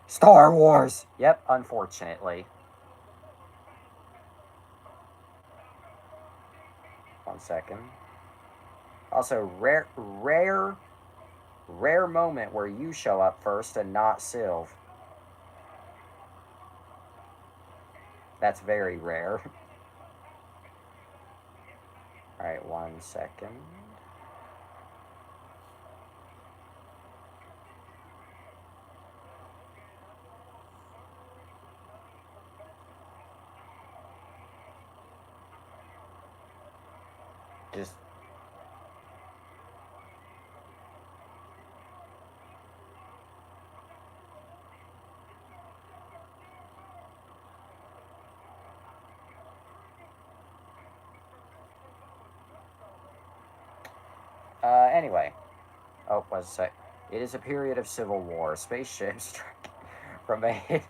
Star Wars! Yep, unfortunately. 1 second. Also, rare moment where you show up first and not Sylv. That's very rare. Alright, 1 second. Just anyway. Oh, was a sec. It is a period of civil war. Spaceships from a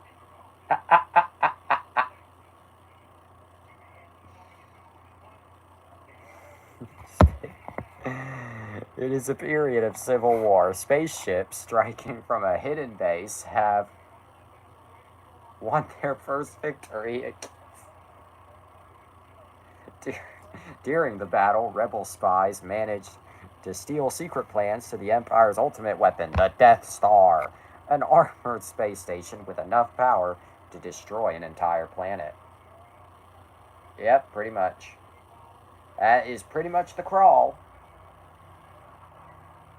It is a period of civil war. Spaceships striking from a hidden base have won their first victory. During the battle, rebel spies managed to steal secret plans to the Empire's ultimate weapon, the Death Star, an armored space station with enough power to destroy an entire planet. Yep, pretty much. That is pretty much the crawl.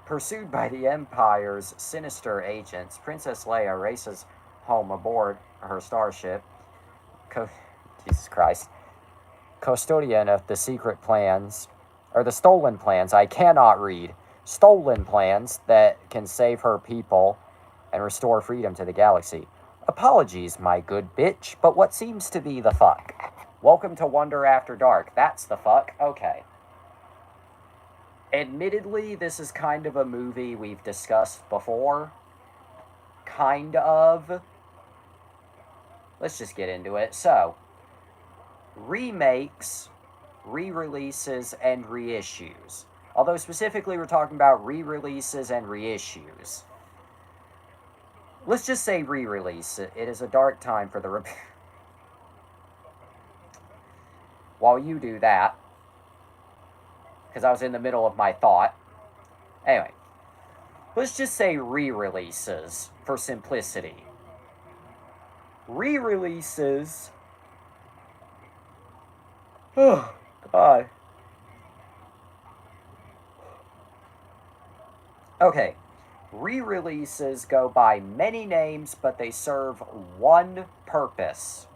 Pursued by the Empire's sinister agents, Princess Leia races home aboard her starship. Jesus Christ. Custodian of the secret plans, or the stolen plans, I cannot read. Stolen plans that can save her people and restore freedom to the galaxy. Apologies, my good bitch, but what seems to be the fuck? Welcome to Wonder After Dark. That's the fuck? Okay. Admittedly, this is kind of a movie we've discussed before. Kind of. Let's just get into it. So, remakes, re-releases, and reissues. Although specifically we're talking about re-releases and reissues. Let's just say re-release. It is a dark time for the... While you do that, because I was in the middle of my thought. Anyway, let's just say re-releases for simplicity. Re-releases... Oh, God. Okay. Re-releases go by many names, but they serve one purpose.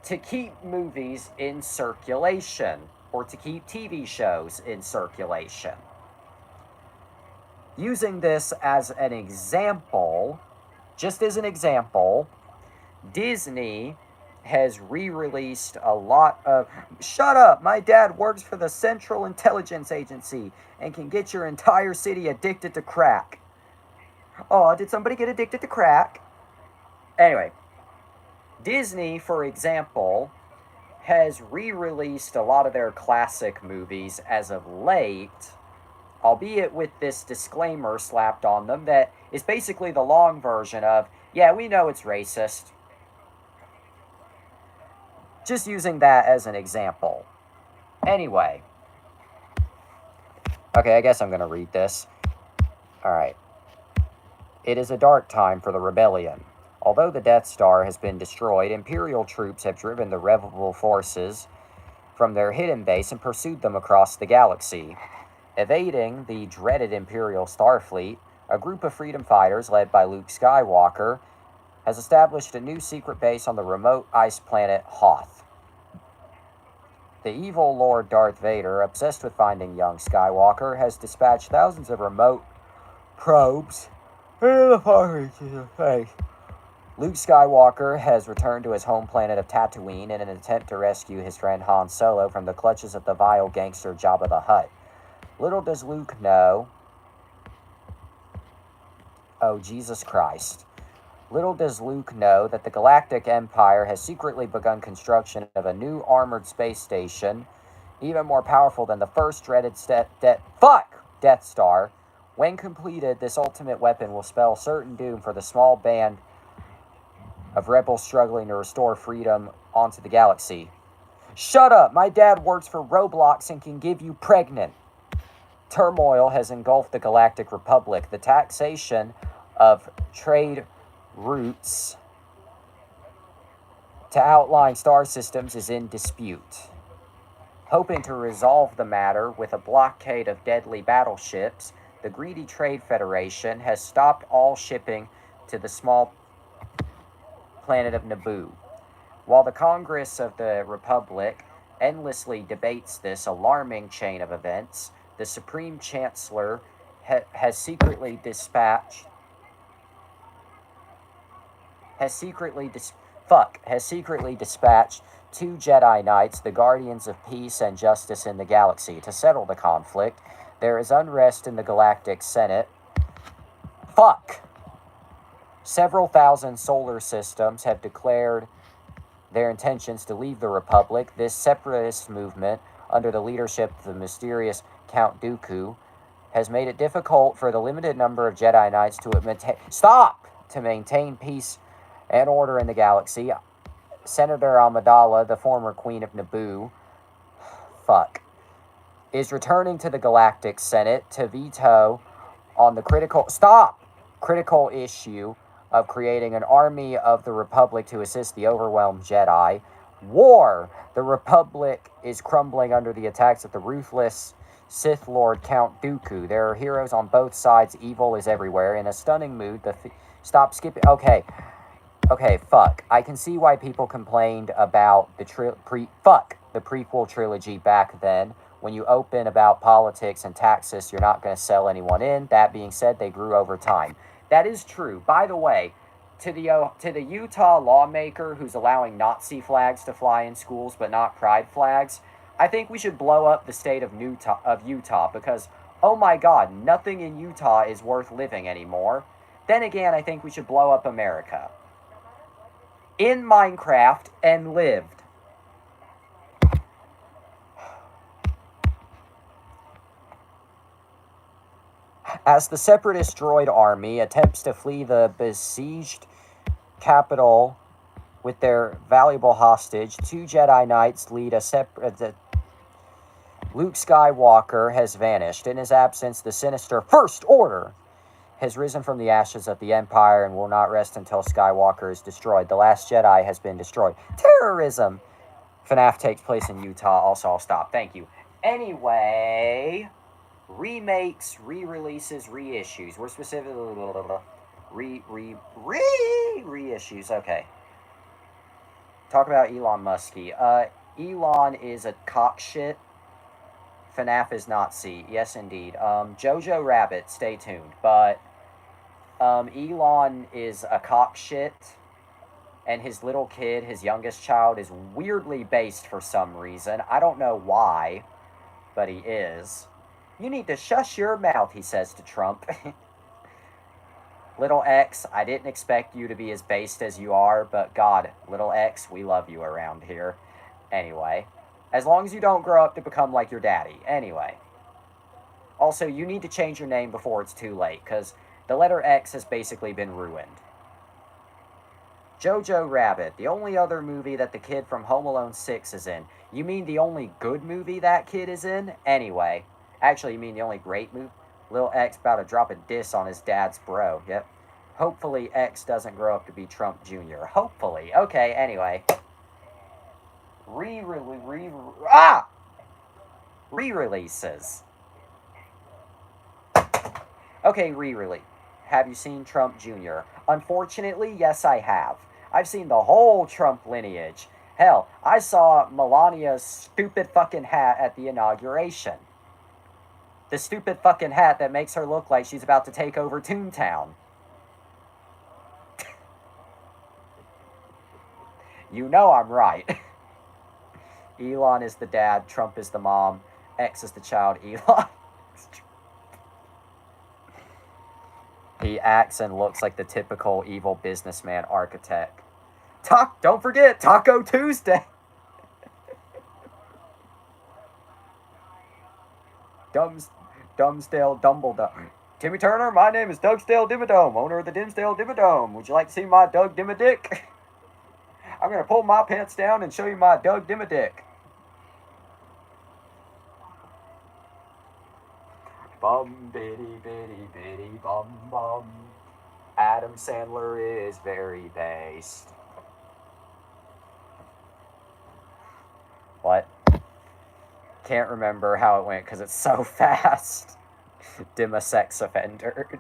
To keep movies in circulation, or to keep TV shows in circulation. Using this as an example, just as an example, Disney has re-released a lot of... Shut up! My dad works for the Central Intelligence Agency and can get your entire city addicted to crack. Oh, did somebody get addicted to crack? Anyway, Disney, for example, has re-released a lot of their classic movies as of late, albeit with this disclaimer slapped on them that is basically the long version of, yeah, we know it's racist. Just using that as an example. Anyway. Okay, I guess I'm going to read this. Alright. It is a dark time for the rebellion. Although the Death Star has been destroyed, Imperial troops have driven the rebel forces from their hidden base and pursued them across the galaxy. Evading the dreaded Imperial Starfleet, a group of freedom fighters led by Luke Skywalker has established a new secret base on the remote ice planet Hoth. The evil Lord Darth Vader, obsessed with finding young Skywalker, has dispatched thousands of remote probes into the far reaches of space. Luke Skywalker has returned to his home planet of Tatooine in an attempt to rescue his friend Han Solo from the clutches of the vile gangster Jabba the Hutt. Little does Luke know... Oh, Jesus Christ. Little does Luke know that the Galactic Empire has secretly begun construction of a new armored space station, even more powerful than the first dreaded Death Star. When completed, this ultimate weapon will spell certain doom for the small band of rebels struggling to restore freedom onto the galaxy. Shut up! My dad works for Roblox and can give you pregnant. Turmoil has engulfed the Galactic Republic. The taxation of trade routes to outlying star systems is in dispute. Hoping to resolve the matter with a blockade of deadly battleships, the greedy Trade Federation has stopped all shipping to the small planet of Naboo. While the Congress of the Republic endlessly debates this alarming chain of events, the Supreme Chancellor has secretly dispatched two Jedi Knights, the guardians of peace and justice in the galaxy, to settle the conflict. There is unrest in the Galactic Senate. Several thousand solar systems have declared their intentions to leave the Republic. This separatist movement, under the leadership of the mysterious Count Dooku, has made it difficult for the limited number of Jedi Knights to maintain peace and order in the galaxy. Senator Amidala, the former Queen of Naboo, is returning to the Galactic Senate to veto on the critical issue of creating an army of the Republic to assist the overwhelmed Jedi. War! The Republic is crumbling under the attacks of the ruthless Sith Lord Count Dooku. There are heroes on both sides. Evil is everywhere. In a stunning mood, stop skipping. Okay, I can see why people complained about the prequel trilogy back then. When you open about politics and taxes, you're not going to sell anyone in. That being said, they grew over time. That is true. By the way, to the Utah lawmaker who's allowing Nazi flags to fly in schools but not pride flags, I think we should blow up the state of Utah because, oh my God, nothing in Utah is worth living anymore. Then again, I think we should blow up America. In Minecraft and lived. As the separatist droid army attempts to flee the besieged capital with their valuable hostage, two Jedi Knights lead a separate... Luke Skywalker has vanished. In his absence, the sinister First Order has risen from the ashes of the Empire and will not rest until Skywalker is destroyed. The Last Jedi has been destroyed. Terrorism! FNAF takes place in Utah. Also, I'll stop. Thank you. Anyway... Remakes, re-releases, reissues. We're specifically reissues. Okay. Talk about Elon Muskie. Elon is a cockshit. FNAF is not C. Yes, indeed. Jojo Rabbit, stay tuned. But Elon is a cockshit, and his little kid, his youngest child, is weirdly based for some reason. I don't know why, but he is. You need to shush your mouth, he says to Trump. Little X, I didn't expect you to be as based as you are, but God, Little X, we love you around here. Anyway, as long as you don't grow up to become like your daddy. Anyway. Also, you need to change your name before it's too late, because the letter X has basically been ruined. Jojo Rabbit, the only other movie that the kid from Home Alone 6 is in. You mean the only good movie that kid is in? Anyway. Actually, you mean the only great movie? Lil X about to drop a diss on his dad's bro. Yep. Hopefully X doesn't grow up to be Trump Jr. Hopefully. Okay, anyway. Re-releases. Okay, re-release. Have you seen Trump Jr.? Unfortunately, yes, I have. I've seen the whole Trump lineage. Hell, I saw Melania's stupid fucking hat at the inauguration. The stupid fucking hat that makes her look like she's about to take over Toontown. You know I'm right. Elon is the dad, Trump is the mom, X is the child, Elon. He acts and looks like the typical evil businessman architect. Don't forget, Taco Tuesday. Dumbsdale Dumbledore. Timmy Turner, my name is Dougsdale Dimmadome, owner of the Dimsdale Dimmadome. Would you like to see my Doug Dimmadick? I'm going to pull my pants down and show you my Doug Dimadick. Bum bitty bitty bitty bum bum. Adam Sandler is very based. What? Can't remember how it went because it's so fast. Dimma sex offender.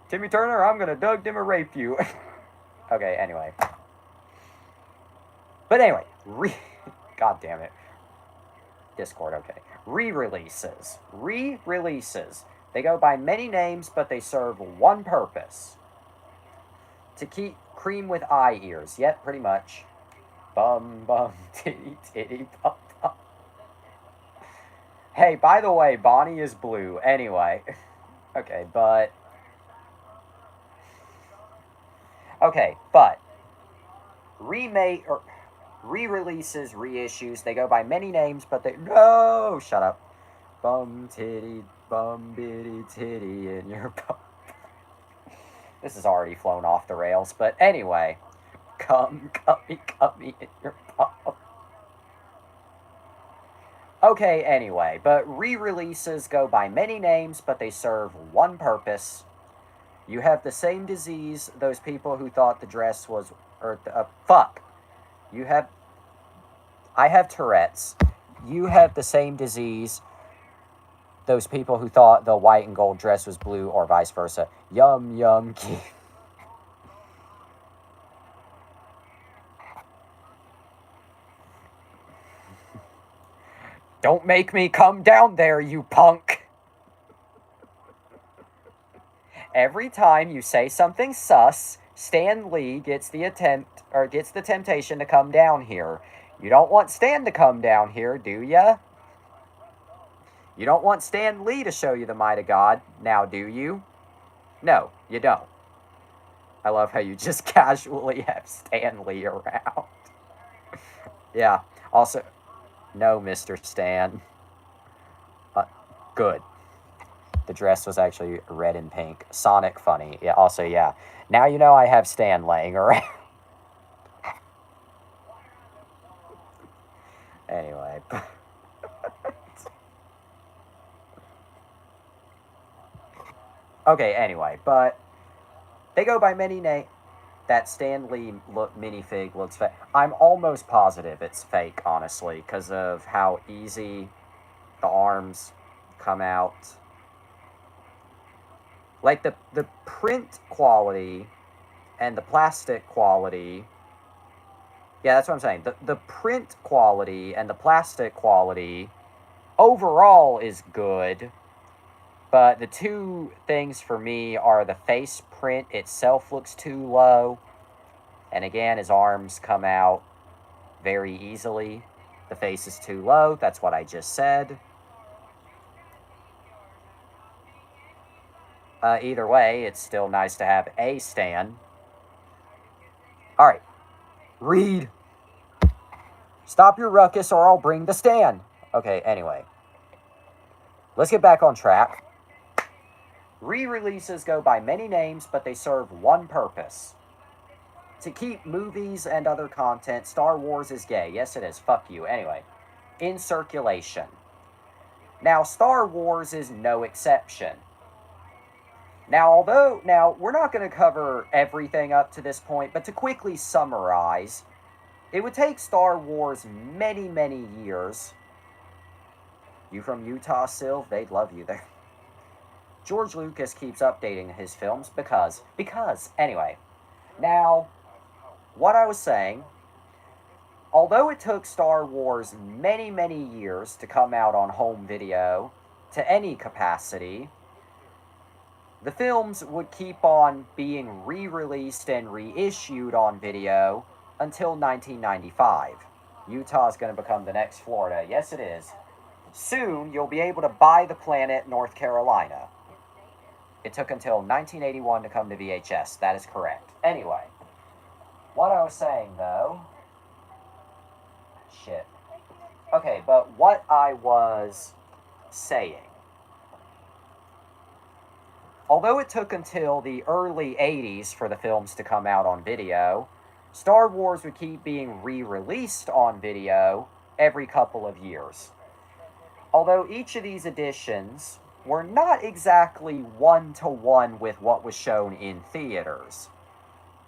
Timmy Turner, I'm gonna Doug Dimma rape you. Okay, anyway. But anyway, God damn it. Discord, okay. Re-releases. Re-releases. They go by many names, but they serve one purpose. To keep cream with eye ears. Yep, pretty much. Bum, bum, titty, titty, bum, bum. Hey, by the way, Bonnie is blue. Anyway. Okay, but... Okay, but... Remake... or re-releases, reissues, they go by many names, but they... No! Shut up. Bum, titty, bum, bitty, titty in your bum. This has already flown off the rails, but anyway. Come, cummy in your bum. Okay, anyway, but re-releases go by many names, but they serve one purpose. You have the same disease, those people who thought the dress was... Or, fuck. You have... I have Tourette's. You have the same disease, those people who thought the white and gold dress was blue, or vice versa. Yum, yum, key. Don't make me come down there, you punk. Every time you say something sus, Stan Lee gets the temptation to come down here. You don't want Stan to come down here, do ya? You don't want Stan Lee to show you the might of God, now do you? No, you don't. I love how you just casually have Stan Lee around. Yeah, also... No, Mr. Stan. Good. The dress was actually red and pink. Sonic funny. Yeah, also, yeah. Now you know I have Stan laying around. Anyway. Okay, anyway, but they go by many names. That Stan Lee minifig looks fake. I'm almost positive it's fake, honestly, because of how easy the arms come out. Like, the print quality and the plastic quality... Yeah, that's what I'm saying. The print quality and the plastic quality overall is good, but the two things for me are the face print itself looks too low, and again, his arms come out very easily. The face is too low, that's what I just said. Either way, it's still nice to have a Stan. Alright. Read. Stop your ruckus or I'll bring the Stan. Okay, anyway. Let's get back on track. Re-releases go by many names, but they serve one purpose. To keep movies and other content, Star Wars is gay. Yes, it is. Fuck you. Anyway. In circulation. Now, Star Wars is no exception. Now, we're not going to cover everything up to this point, but to quickly summarize, it would take Star Wars many, many years. You from Utah, Sylv? They'd love you there. George Lucas keeps updating his films because, anyway. Now, what I was saying, although it took Star Wars many, many years to come out on home video, to any capacity, the films would keep on being re-released and reissued on video until 1995. Utah's going to become the next Florida. Yes, it is. Soon, you'll be able to buy the planet North Carolina. It took until 1981 to come to VHS. That is correct. Anyway, what I was saying, though... Shit. Okay, but what I was saying... Although it took until the early 80s for the films to come out on video, Star Wars would keep being re-released on video every couple of years. Although each of these editions were not exactly one-to-one with what was shown in theaters.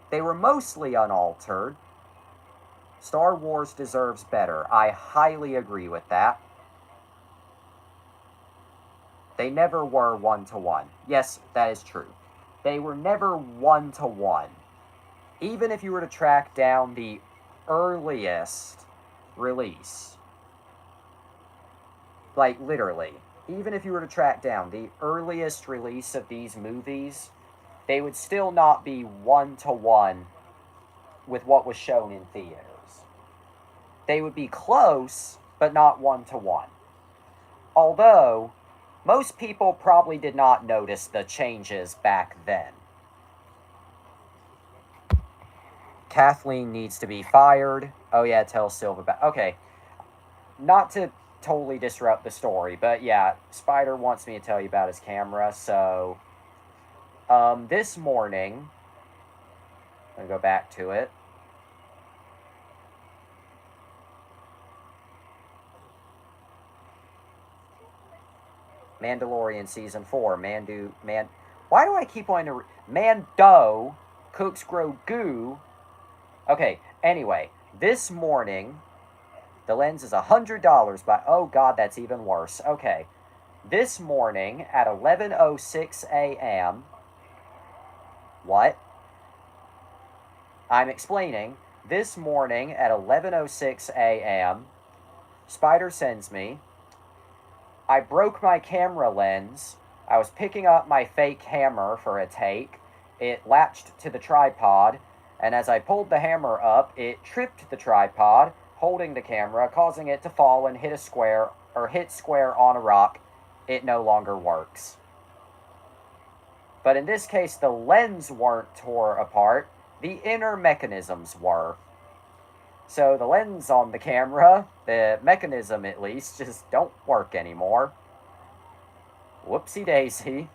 They were mostly unaltered. Star Wars deserves better. I highly agree with that. They never were one-to-one. Yes, that is true. They were never one-to-one. Even if you were to track down the earliest release, like literally, even if you were to track down the earliest release of these movies, they would still not be one-to-one with what was shown in theaters. They would be close, but not one-to-one. Although, most people probably did not notice the changes back then. Kathleen needs to be fired. Oh yeah, tell Silva back. Okay, not to totally disrupt the story, but yeah, Spider wants me to tell you about his camera. So, this morning, I'm gonna go back to it. Mandalorian season 4. Why do I keep wanting to? Mando cooks Grogu. Okay. Anyway, this morning, the lens is $100. But oh god, that's even worse. Okay. This morning at 11:06 a.m. What? I'm explaining. This morning at 11:06 a.m., Spider sends me. I broke my camera lens. I was picking up my fake hammer for a take. It latched to the tripod, and as I pulled the hammer up, it tripped the tripod, holding the camera, causing it to fall and hit square on a rock. It no longer works. But in this case, the lens weren't tore apart. The inner mechanisms were. So the lens on the camera, the mechanism at least, just don't work anymore. Whoopsie daisy.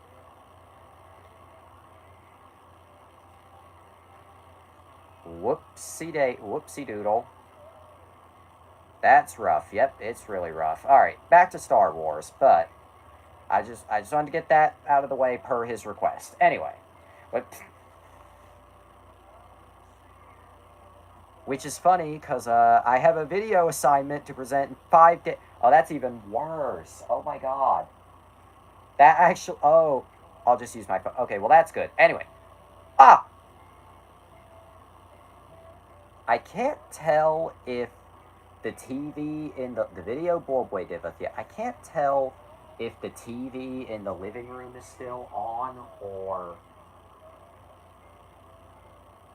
Whoopsie doodle. That's rough. Yep, it's really rough. Alright, back to Star Wars, but I just wanted to get that out of the way per his request. Anyway, which is funny because I have a video assignment to present in 5 days. Oh, that's even worse. Oh my god. That actually. Oh, I'll just use my phone. Okay, well that's good. Anyway, I can't tell if the TV in the video boy Divathia. I can't tell if the TV in the living room is still on or.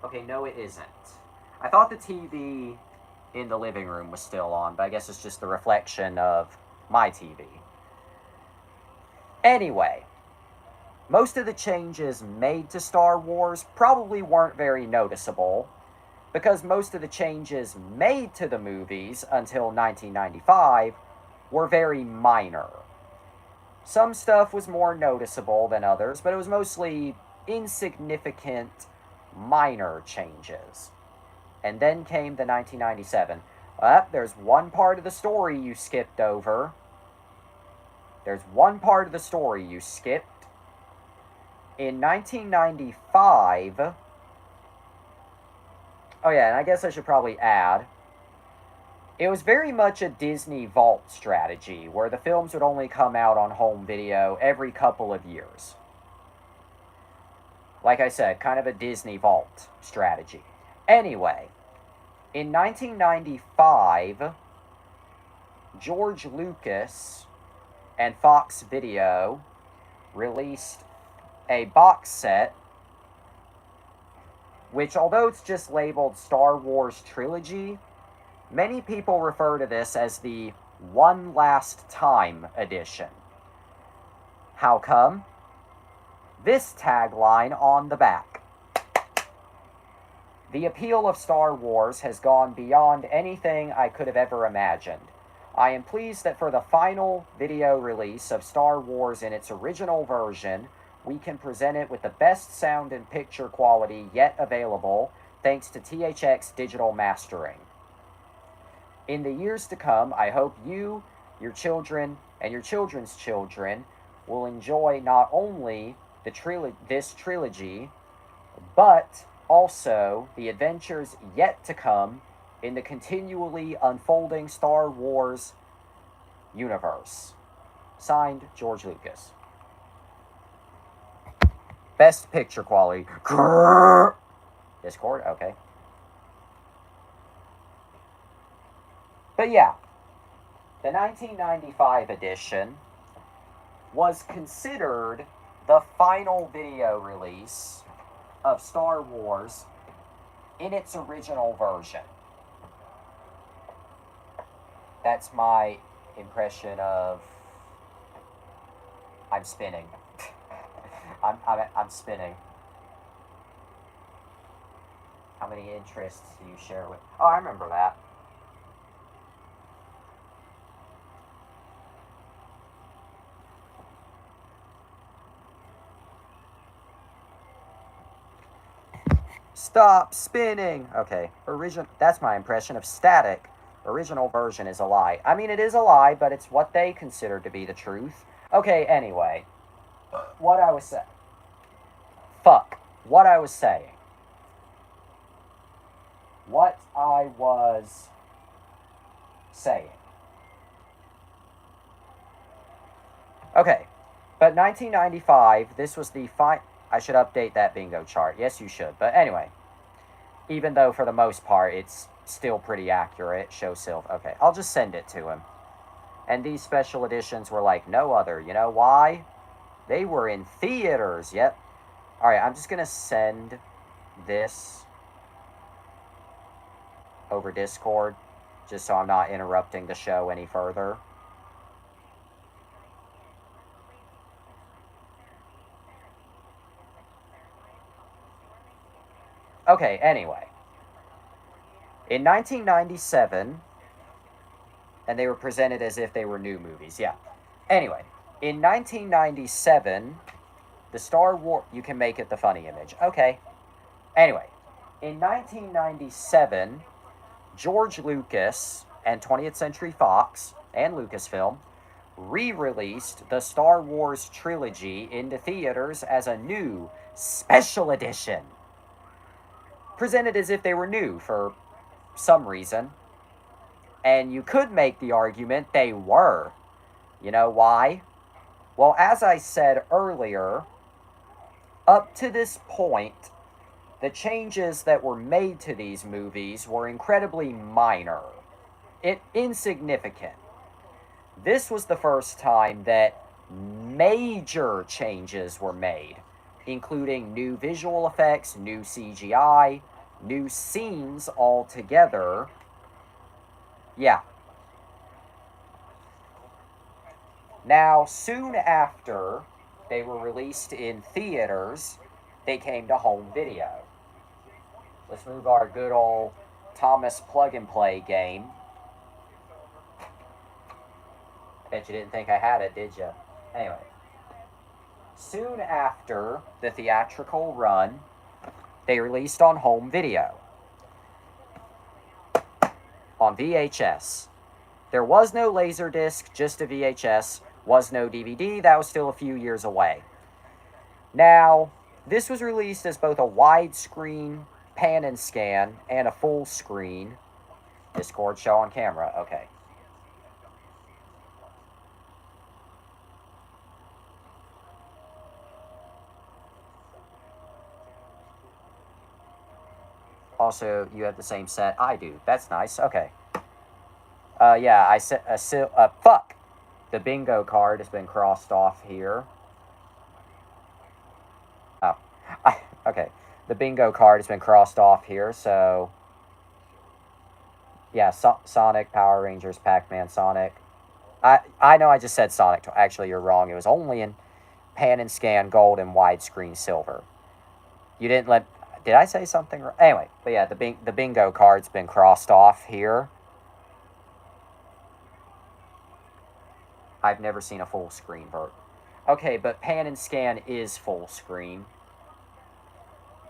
Okay, no, it isn't. I thought the TV in the living room was still on, but I guess it's just the reflection of my TV. Anyway, most of the changes made to Star Wars probably weren't very noticeable, because most of the changes made to the movies until 1995 were very minor. Some stuff was more noticeable than others, but it was mostly insignificant, minor changes. And then came the 1997. There's one part of the story you skipped over. There's one part of the story you skipped. In 1995... Oh yeah, and I guess I should probably add, it was very much a Disney Vault strategy, where the films would only come out on home video every couple of years. Like I said, kind of a Disney Vault strategy. Anyway, in 1995, George Lucas and Fox Video released a box set, which, although it's just labeled Star Wars Trilogy, many people refer to this as the One Last Time edition. How come? This tagline on the back. The appeal of Star Wars has gone beyond anything I could have ever imagined. I am pleased that for the final video release of Star Wars in its original version, we can present it with the best sound and picture quality yet available, thanks to THX Digital Mastering. In the years to come, I hope you, your children, and your children's children will enjoy not only this trilogy, but also the adventures yet to come in the continually unfolding Star Wars universe. Signed, George Lucas. Best picture quality. Grrr. Discord? Okay. But yeah, the 1995 edition was considered the final video release of Star Wars in its original version. That's my impression of... I'm spinning. I'm spinning. How many interests do you share with... Oh, I remember that. Stop spinning! Okay, that's my impression of static. Original version is a lie. I mean, it is a lie, but it's what they consider to be the truth. Okay, anyway. What I was saying. Fuck. What I was saying. What I was saying. Okay, but 1995, this was the I should update that bingo chart. Yes, you should. But anyway, even though for the most part it's still pretty accurate, show Sylph. Okay, I'll just send it to him. And these special editions were like no other. You know why? They were in theaters. Yep. Alright, I'm just going to send this over Discord, just so I'm not interrupting the show any further. Okay, anyway. In 1997, and they were presented as if they were new movies, yeah. Anyway, in 1997, the Star Wars... You can make it the funny image. Okay. Anyway, in 1997, George Lucas and 20th Century Fox and Lucasfilm re-released the Star Wars trilogy into theaters as a new special edition. Presented as if they were new for some reason. And you could make the argument they were. You know why? Well, as I said earlier, up to this point, the changes that were made to these movies were incredibly minor, insignificant. This was the first time that major changes were made, including new visual effects, new CGI, new scenes altogether. Yeah. Now, soon after they were released in theaters, they came to home video. Let's move our good old Thomas plug-and-play game. Bet you didn't think I had it, did you? Anyway. Soon after the theatrical run, they released on home video. On VHS. There was no Laserdisc, just a VHS. Was no DVD, that was still a few years away. Now, this was released as both a widescreen pan and scan and a full screen. Discord show on camera, okay. Also, you have the same set I do. That's nice, okay. Yeah, I said, fuck! The bingo card has been crossed off here. Oh, okay. The bingo card has been crossed off here, so... Yeah, Sonic, Power Rangers, Pac-Man, Sonic. I know I just said Sonic. Actually, you're wrong. It was only in pan and scan, gold, and widescreen silver. You didn't let... Did I say something wrong? Anyway, but yeah, the bingo card's been crossed off here. I've never seen a full screen version. Okay, but pan and scan is full screen.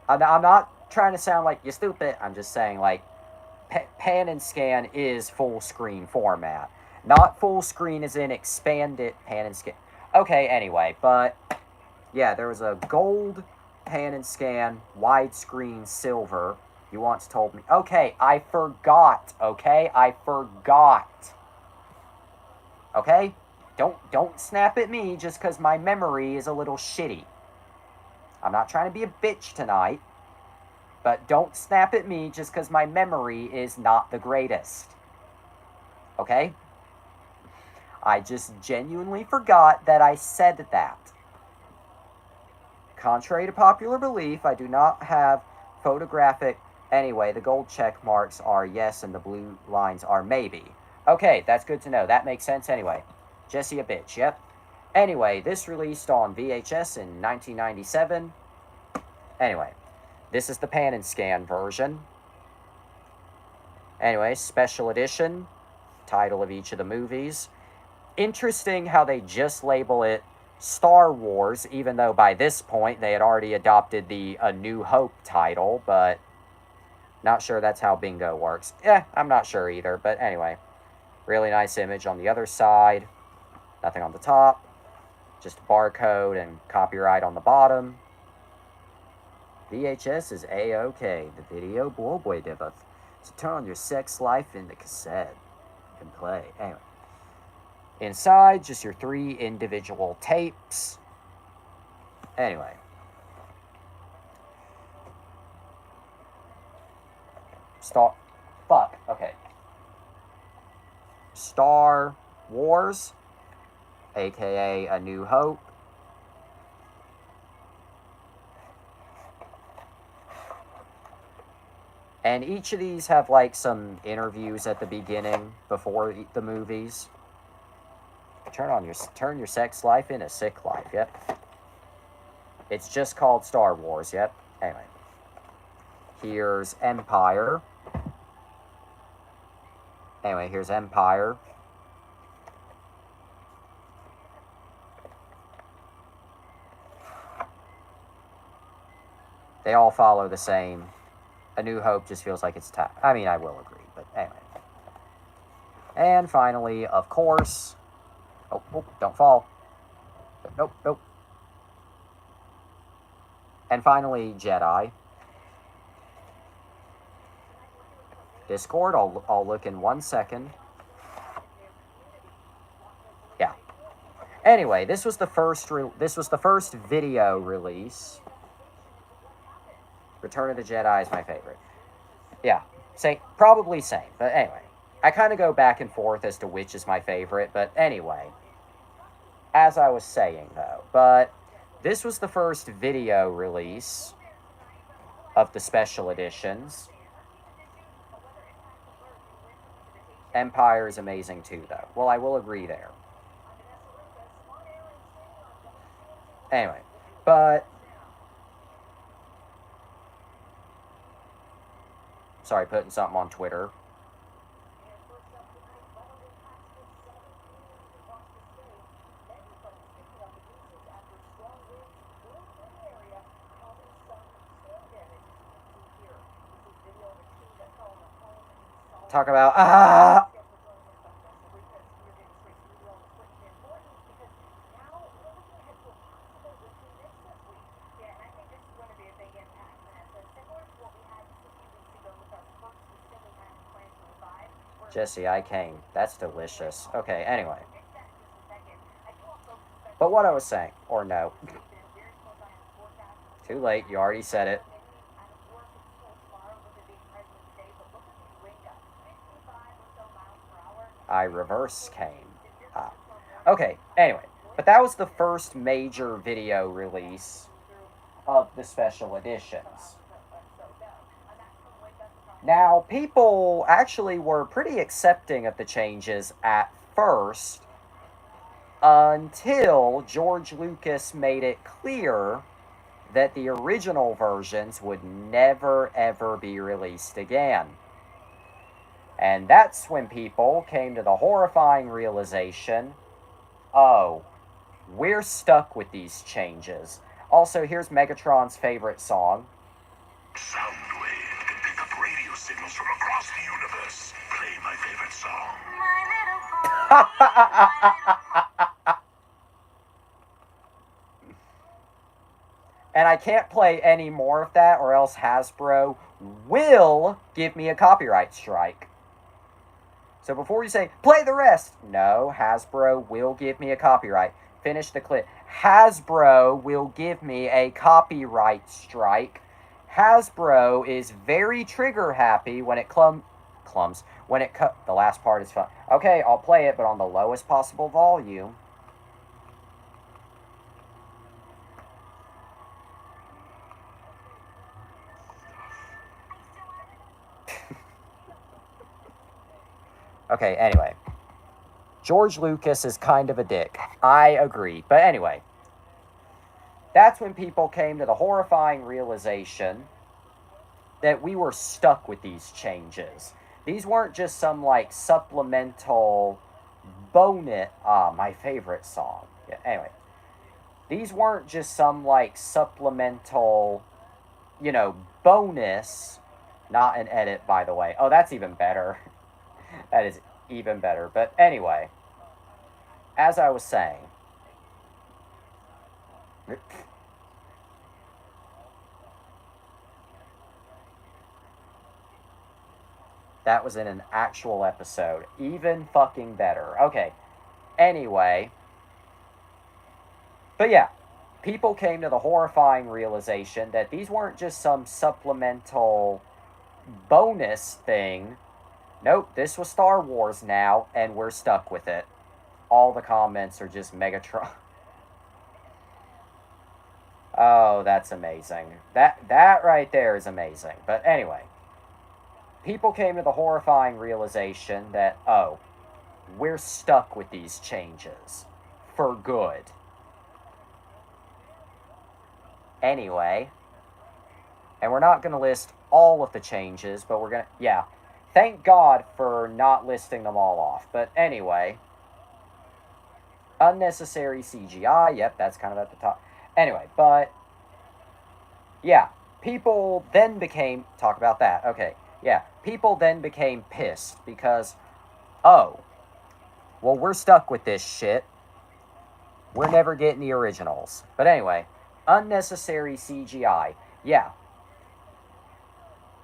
I'm not trying to sound like you're stupid. I'm just saying, like, pan and scan is full screen format. Not full screen as in expanded pan and scan. Okay, anyway, but yeah, there was a gold pan and scan, widescreen silver. You once told me. Okay, I forgot. Okay, I forgot. Okay? Don't snap at me just because my memory is a little shitty. I'm not trying to be a bitch tonight, but don't snap at me just because my memory is not the greatest. Okay? I just genuinely forgot that I said that. Contrary to popular belief, I do not have photographic. Anyway, the gold check marks are yes and the blue lines are maybe. Okay, that's good to know. That makes sense anyway. Jesse a bitch, yep. Anyway, this released on VHS in 1997. Anyway, this is the pan and scan version. Anyway, special edition, title of each of the movies. Interesting how they just label it Star Wars, even though by this point they had already adopted the A New Hope title, but not sure that's how bingo works. I'm not sure either, but anyway. Really nice image on the other side. Nothing on the top. Just barcode and copyright on the bottom. VHS is A-OK. The video boy diveth. So turn on your sex life in the cassette and play. Anyway. Inside, just your 3 individual tapes. Anyway. Okay. Star Wars, aka A New Hope. And each of these have like some interviews at the beginning before the movies. Turn your sex life into sick life, yep. It's just called Star Wars, yep. Anyway. Here's Empire. Anyway, here's Empire. They all follow the same. A New Hope just feels like it's I mean, I will agree, but anyway. And finally, of course... Oh, don't fall. Nope. And finally, Jedi. Discord, I'll look in 1 second. Yeah. Anyway, this was the first video release. Return of the Jedi is my favorite. Yeah, probably same, but anyway. I kind of go back and forth as to which is my favorite, but anyway. As I was saying, though, but this was the first video release of the special editions. Empire is amazing too, though. Well, I will agree there. Anyway, but... Sorry, putting something on Twitter. Talk about, Jesse, I came. That's delicious. Okay, anyway. But what I was saying, or no. Too late, you already said it. I reverse came. Okay, anyway. But that was the first major video release of the special editions. Now, people actually were pretty accepting of the changes at first, until George Lucas made it clear that the original versions would never ever be released again. And that's when people came to the horrifying realization, oh, we're stuck with these changes. Also, here's Megatron's favorite song. Soundwave can pick up radio signals from across the universe. Play my favorite song. And I can't play any more of that, or else Hasbro will give me a copyright strike. So before you say, play the rest, no, Hasbro will give me a copyright. Finish the clip. Hasbro will give me a copyright strike. Hasbro is very trigger happy when it the last part is fun. Okay, I'll play it, but on the lowest possible volume. Okay, anyway. George Lucas is kind of a dick. I agree. But anyway. That's when people came to the horrifying realization that we were stuck with these changes. These weren't just some, like, supplemental bonus... my favorite song. Yeah, anyway. These weren't just some, like, supplemental, bonus. Not an edit, by the way. Oh, that's even better. That is even better. But anyway, as I was saying, that was in an actual episode. Even fucking better. Okay. Anyway. But yeah, people came to the horrifying realization that these weren't just some supplemental bonus thing. Nope, this was Star Wars now, and we're stuck with it. All the comments are just Megatron. Oh, that's amazing. That right there is amazing. But anyway, people came to the horrifying realization that, oh, we're stuck with these changes. For good. Anyway, and we're not going to list all of the changes, but we're going to, yeah. Thank God for not listing them all off. But anyway, unnecessary CGI. Yep, that's kind of at the top. Anyway, but yeah, people then became, talk about that. Okay, yeah, people then became pissed because, oh, well, we're stuck with this shit. We're never getting the originals. But anyway, unnecessary CGI. Yeah.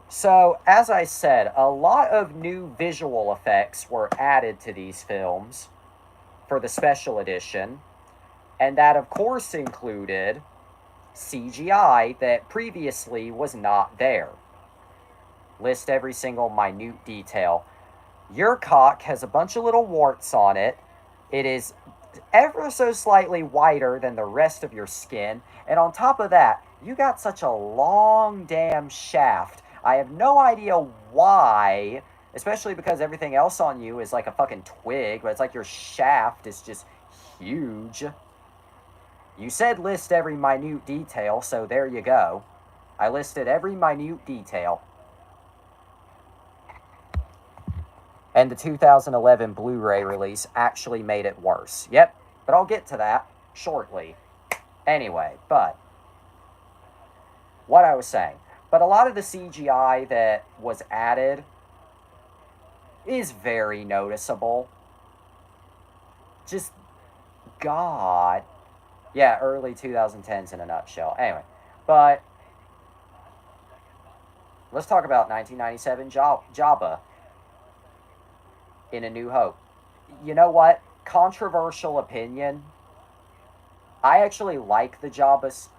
So, as I said, a lot of new visual effects were added to these films for the special edition, and that, of course, included CGI that previously was not there. List every single minute detail. Your cock has a bunch of little warts on it. It is ever so slightly whiter than the rest of your skin, and on top of that, you got such a long damn shaft. I have no idea why, especially because everything else on you is like a fucking twig, but it's like your shaft is just huge. You said list every minute detail, so there you go. I listed every minute detail. And the 2011 Blu-ray release actually made it worse. Yep, but I'll get to that shortly. Anyway, but what I was saying. But a lot of the CGI that was added is very noticeable. Just, God. Yeah, early 2010s in a nutshell. Anyway, but let's talk about 1997 Jabba in A New Hope. You know what? Controversial opinion. I actually like the Jabba's.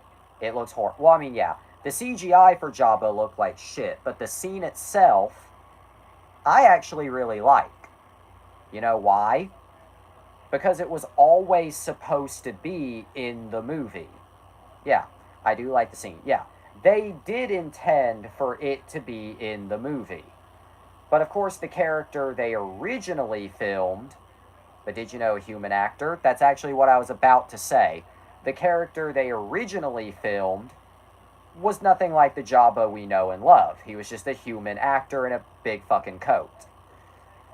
It looks horrible. Well, I mean, yeah. The CGI for Jabba looked like shit, but the scene itself, I actually really like. You know why? Because it was always supposed to be in the movie. Yeah, I do like the scene. Yeah, they did intend for it to be in the movie. But of course, the character they originally filmed, but did you know a human actor? That's actually what I was about to say. The character they originally filmed was nothing like the Jabba we know and love. He was just a human actor in a big fucking coat.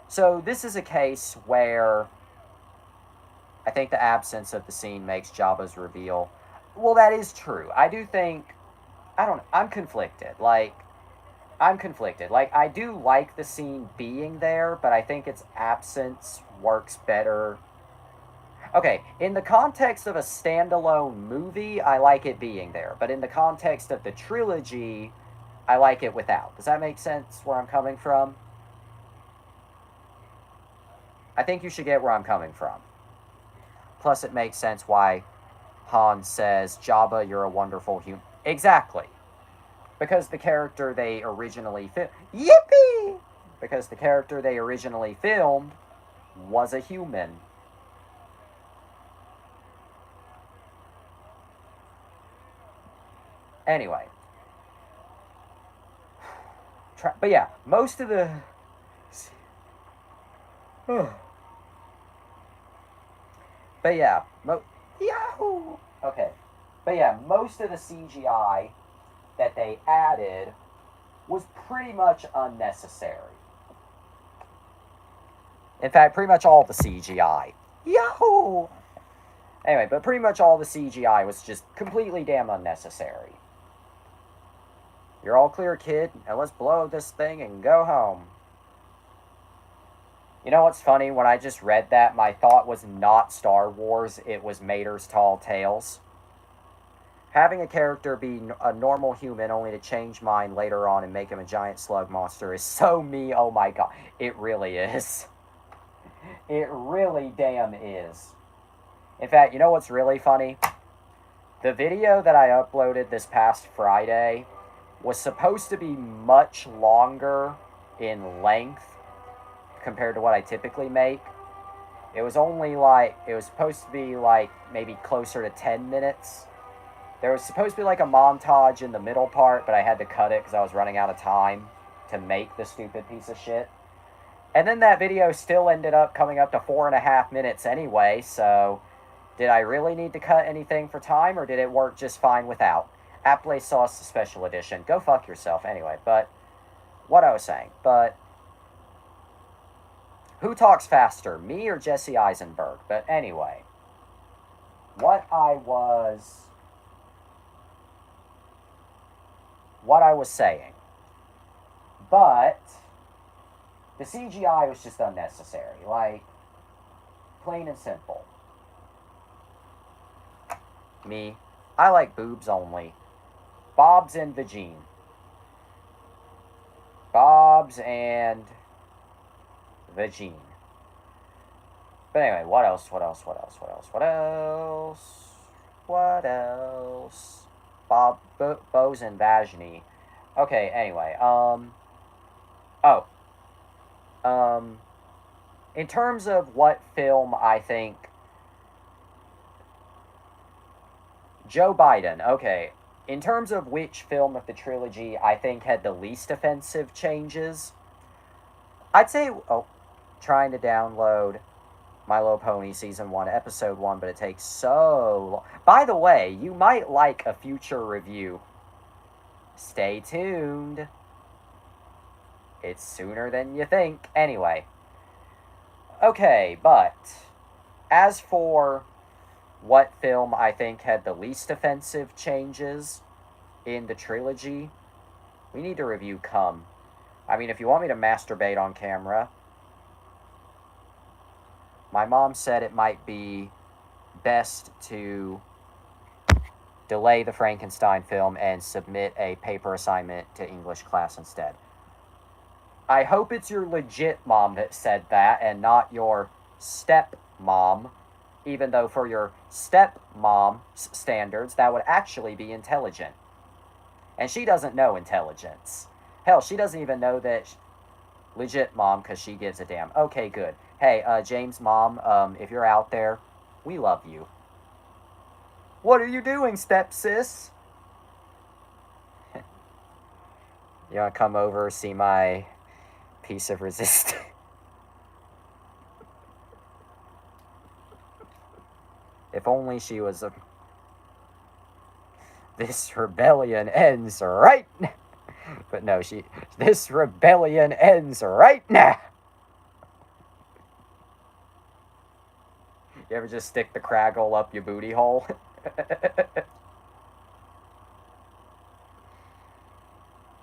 So this is a case where I think the absence of the scene makes Jabba's reveal. Well, that is true. I do think I don't know. I'm conflicted. Like, I'm conflicted. Like, I do like the scene being there, but I think its absence works better. Okay, in the context of a standalone movie, I like it being there, but in the context of the trilogy, I like it without. Does that make sense where I'm coming from? I think you should get where I'm coming from. Plus, it makes sense why Han says, Jabba, you're a wonderful human. Exactly. Because the character they originally filmed. Yippee! Because the character they originally filmed was a human. Anyway. But yeah, most of the. But yeah, Yahoo! Okay. But yeah, most of the CGI that they added was pretty much unnecessary. In fact, pretty much all the CGI. Yahoo! Anyway, but pretty much all the CGI was just completely damn unnecessary. You're all clear, kid. Now let's blow this thing and go home. You know what's funny? When I just read that, my thought was not Star Wars, it was Mater's Tall Tales. Having a character be a normal human only to change mind later on and make him a giant slug monster is so me, oh my god. It really is. It really damn is. In fact, you know what's really funny? The video that I uploaded this past Friday was supposed to be much longer in length compared to what I typically make. It was only like, it was supposed to be like maybe closer to 10 minutes. There was supposed to be like a montage in the middle part, but I had to cut it because I was running out of time to make the stupid piece of shit. And then that video still ended up coming up to 4.5 minutes anyway, so did I really need to cut anything for time, or did it work just fine without? Apple Sauce Special Edition. Go fuck yourself anyway, but what I was saying. But who talks faster, me or Jesse Eisenberg? But anyway, what I was saying. But the CGI was just unnecessary. Like, plain and simple. Me, I like boobs only. Bob's and Vagine. Bob's and Vagine. But anyway, what else? Bows and Vagine. Okay, anyway, in terms of what film I think Joe Biden, okay. In terms of which film of the trilogy I think had the least offensive changes, I'd say, trying to download My Little Pony Season 1, Episode 1, but it takes so long. By the way, you might like a future review. Stay tuned. It's sooner than you think. Anyway. Okay, but as for what film I think had the least offensive changes in the trilogy, we need to review Come. I mean, if you want me to masturbate on camera, my mom said it might be best to delay the Frankenstein film and submit a paper assignment to English class instead. I hope it's your legit mom that said that and not your step-mom, even though for your step-mom standards, that would actually be intelligent. And she doesn't know intelligence. Hell, she doesn't even know that legit mom because she gives a damn. Okay, good. Hey, James' mom, if you're out there, we love you. What are you doing, step-sis? You want to come over, see my piece of resistance? If only she was a... This rebellion ends right now. But no, this rebellion ends right now. You ever just stick the Craggle up your booty hole?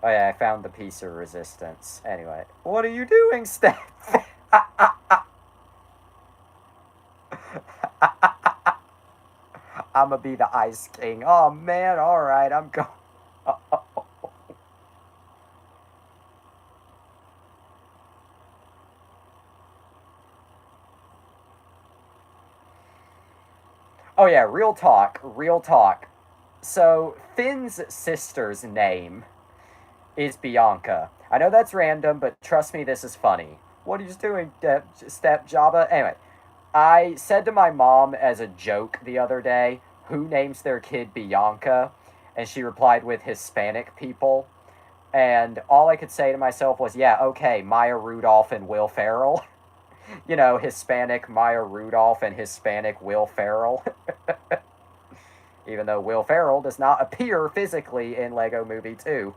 Oh yeah, I found the piece of resistance. Anyway, what are you doing, Steph? I'ma be the Ice King. Oh man, alright, I'm going. Oh yeah, real talk, real talk. So, Finn's sister's name is Bianca. I know that's random, but trust me, this is funny. What are you doing, Step Jabba? Anyway, I said to my mom as a joke the other day, who names their kid Bianca? And she replied with Hispanic people. And all I could say to myself was, yeah, okay, Maya Rudolph and Will Ferrell. You know, Hispanic Maya Rudolph and Hispanic Will Ferrell. Even though Will Ferrell does not appear physically in Lego Movie 2.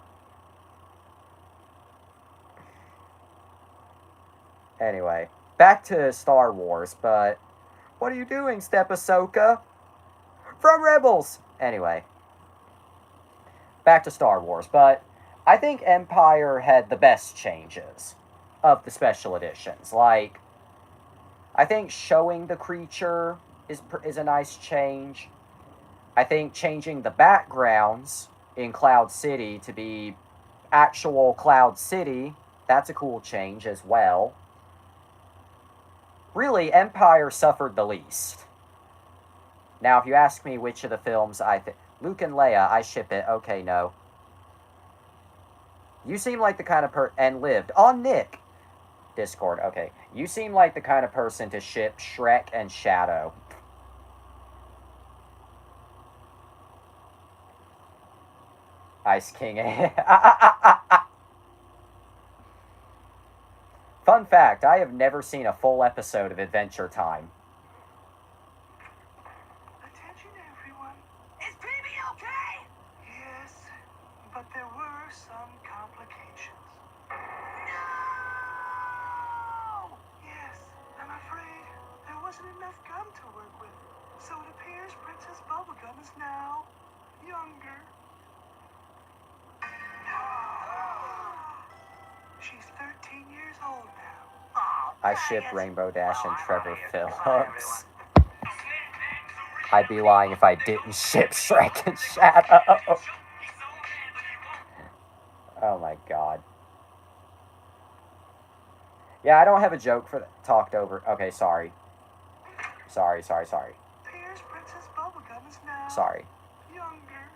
Anyway, back to Star Wars, but what are you doing, Step Ahsoka? From Rebels! Anyway, back to Star Wars, but I think Empire had the best changes of the special editions. Like, I think showing the creature is a nice change. I think changing the backgrounds in Cloud City to be actual Cloud City, that's a cool change as well. Really, Empire suffered the least. Now, if you ask me which of the films I think... Luke and Leia, I ship it. Okay, no. You seem like the kind of and lived on Nick. Discord, okay. You seem like the kind of person to ship Shrek and Shadow. Ice King. Fun fact, I have never seen a full episode of Adventure Time. Attention, everyone. Is baby okay? Yes, but there were some complications. No! Yes, I'm afraid there wasn't enough gum to work with. So it appears Princess Bubblegum is now younger. She's 13 years old now. Oh, I ship Rainbow Dash and Trevor Phillips. I'd be lying if I didn't ship Shrek and Shadow. Oh my god. Yeah, I don't have a joke for that. Talked over. Okay, sorry. Sorry. Here's Princess Bubblegum is now Sorry. younger.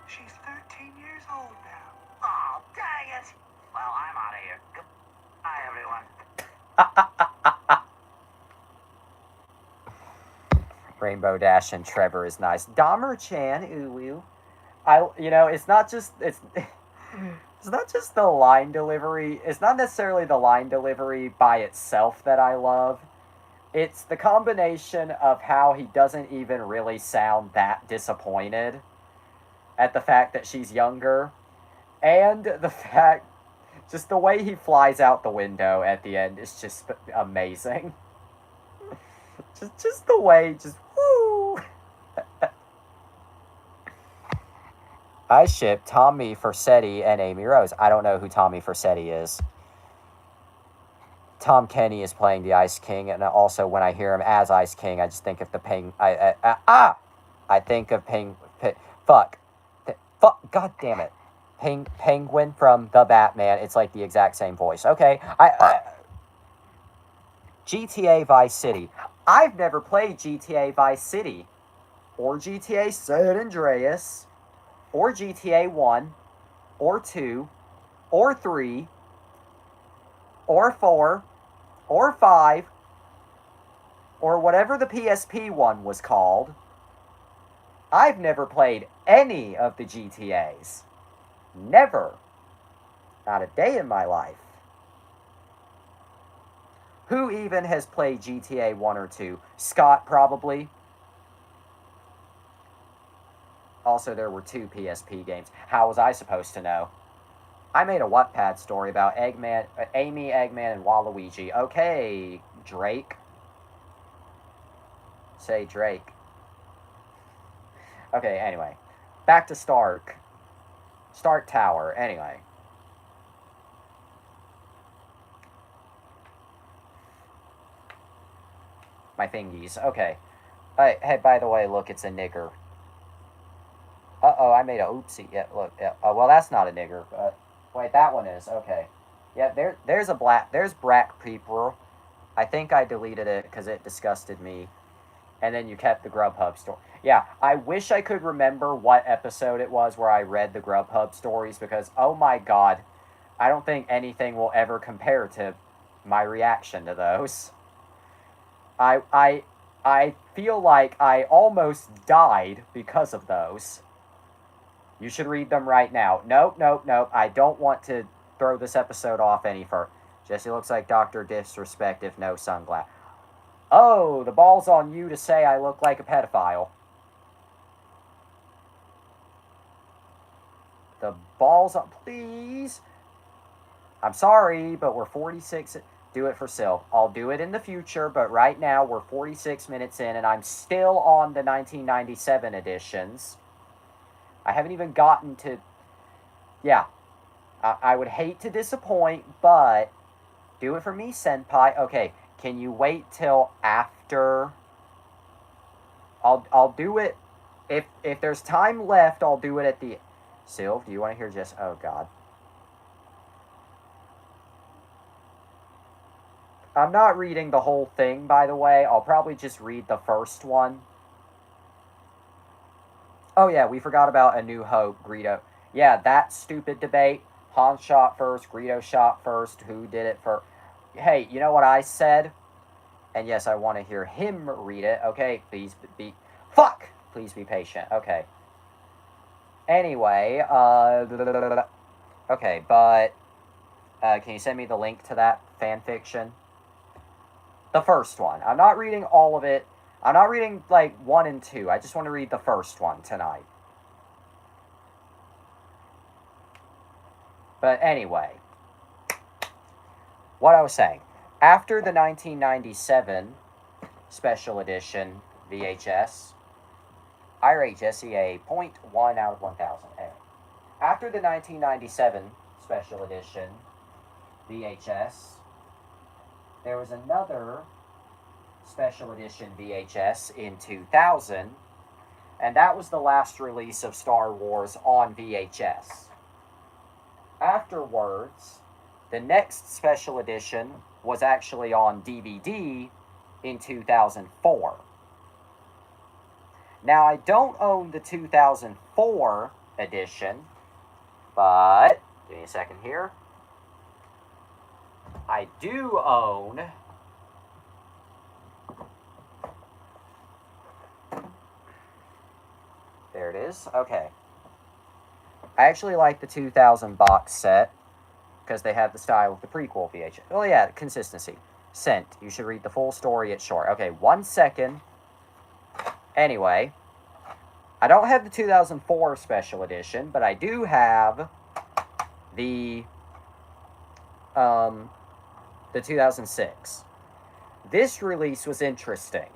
She's 13 years old now. Oh, dang it. Well, I'm out of here. Goodbye, everyone. Rainbow Dash and Trevor is nice. Dahmer-chan, ooh. It's not just the line delivery. It's not necessarily the line delivery by itself that I love. It's the combination of how he doesn't even really sound that disappointed at the fact that she's younger, and the fact, just the way he flies out the window at the end is just amazing. just the way, just woo. I ship Tommy Vercetti and Amy Rose. I don't know who Tommy Vercetti is. Tom Kenny is playing the Ice King, and also when I hear him as Ice King, I just think of the I think of fuck, god damn it, Penguin from the Batman. It's like the exact same voice. Okay, GTA Vice City. I've never played GTA Vice City, or GTA San Andreas, or GTA 1, or 2, or 3, or 4, or 5, or whatever the PSP one was called. I've never played any of the GTAs. Never. Not a day in my life. Who even has played GTA 1 or 2? Scott, probably. Also, there were 2 PSP games. How was I supposed to know? I made a Wattpad story about Amy, Eggman, and Waluigi. Okay, Drake. Say Drake. Okay, anyway. Back to Stark. Stark Tower, anyway. My thingies. Okay. Hey, by the way, look, it's a nigger. Uh-oh, I made a oopsie. Yeah, look. Yeah. Oh, well, that's not a nigger. Wait, that one is. Okay. Yeah, there's a there's Brack People. I think I deleted it because it disgusted me. And then you kept the Grubhub story. Yeah, I wish I could remember what episode it was where I read the Grubhub stories because, oh my god, I don't think anything will ever compare to my reaction to those. I feel like I almost died because of those. You should read them right now. Nope, nope, nope. I don't want to throw this episode off any further. Jesse looks like Dr. Disrespect if no sunglasses. Oh, the ball's on you to say I look like a pedophile. The ball's on... Please. I'm sorry, but we're 46... Do it for Sil. I'll do it in the future, but right now we're 46 minutes in, and I'm still on the 1997 editions. I haven't even gotten to... Yeah. I would hate to disappoint, but... Do it for me, Senpai. Okay, can you wait till after... I'll do it... If there's time left, I'll do it at the... Sil, do you want to hear just... Oh, God. I'm not reading the whole thing, by the way. I'll probably just read the first one. Oh, yeah, we forgot about A New Hope, Greedo. Yeah, that stupid debate. Han shot first, Greedo shot first. Who did it first? Hey, you know what I said? And yes, I want to hear him read it. Okay, please be... Fuck! Please be patient. Okay. Anyway, okay, but... can you send me the link to that fan fiction? The first one. I'm not reading all of it. I'm not reading, like, 1 and 2. I just want to read the first one tonight. But anyway. What I was saying. After the 1997 Special Edition VHS, I rate Jesse a 0.1 out of 1,000. Anyway. After the 1997 Special Edition VHS, there was another Special Edition VHS in 2000, and that was the last release of Star Wars on VHS. Afterwards, the next Special Edition was actually on DVD in 2004. Now, I don't own the 2004 edition, but, give me a second here. I do own there it is. Okay. I actually like the 2000 box set because they have the style of the prequel VHS. Oh yeah, consistency. Sent. You should read the full story. It's short. Okay, 1 second. Anyway, I don't have the 2004 special edition, but I do have the 2006. This release was interesting.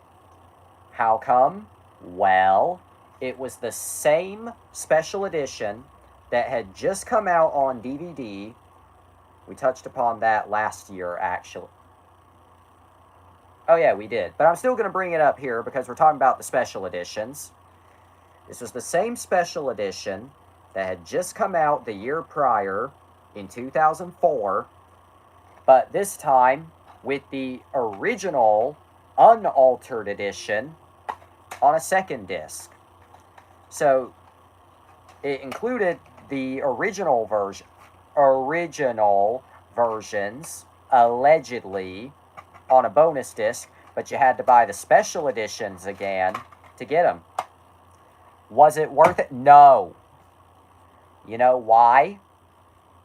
How come? Well, it was the same special edition that had just come out on DVD. We touched upon that last year, actually. Oh, yeah, we did. But I'm still going to bring it up here because we're talking about the special editions. This was the same special edition that had just come out the year prior in 2004. But this time with the original unaltered edition on a second disc. So it included the original versions, allegedly, on a bonus disc, but you had to buy the special editions again to get them. Was it worth it? No. You know why?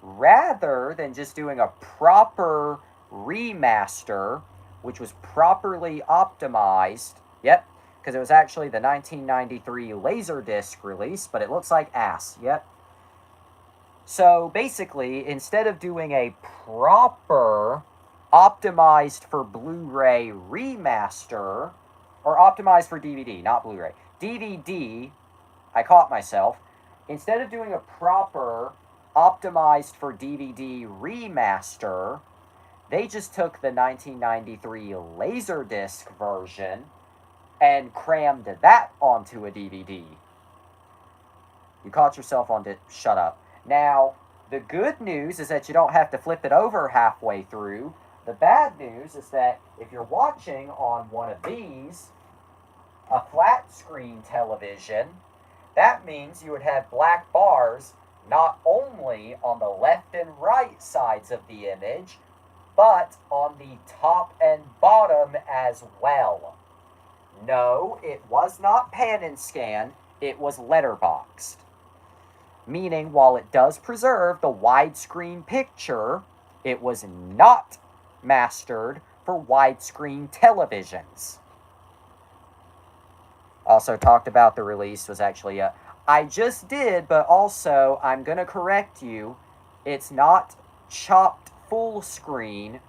Rather than just doing a proper remaster, which was properly optimized, yep, because it was actually the 1993 Laserdisc release, but it looks like ass, yep. So basically, instead of doing a proper optimized for Blu-ray remaster, or optimized for DVD, not Blu-ray, DVD I caught myself. Instead of doing a proper, optimized for DVD remaster, they just took the 1993 Laserdisc version and crammed that onto a DVD. You caught yourself on shut up. Now, the good news is that you don't have to flip it over halfway through. The bad news is that if you're watching on one of these, a flat screen television, that means you would have black bars not only on the left and right sides of the image, but on the top and bottom as well. No, it was not pan and scan, it was letterboxed. Meaning, while it does preserve the widescreen picture, it was not mastered for widescreen televisions. Also talked about the release was actually I just did, but also I'm going to correct you. It's not chopped full screen.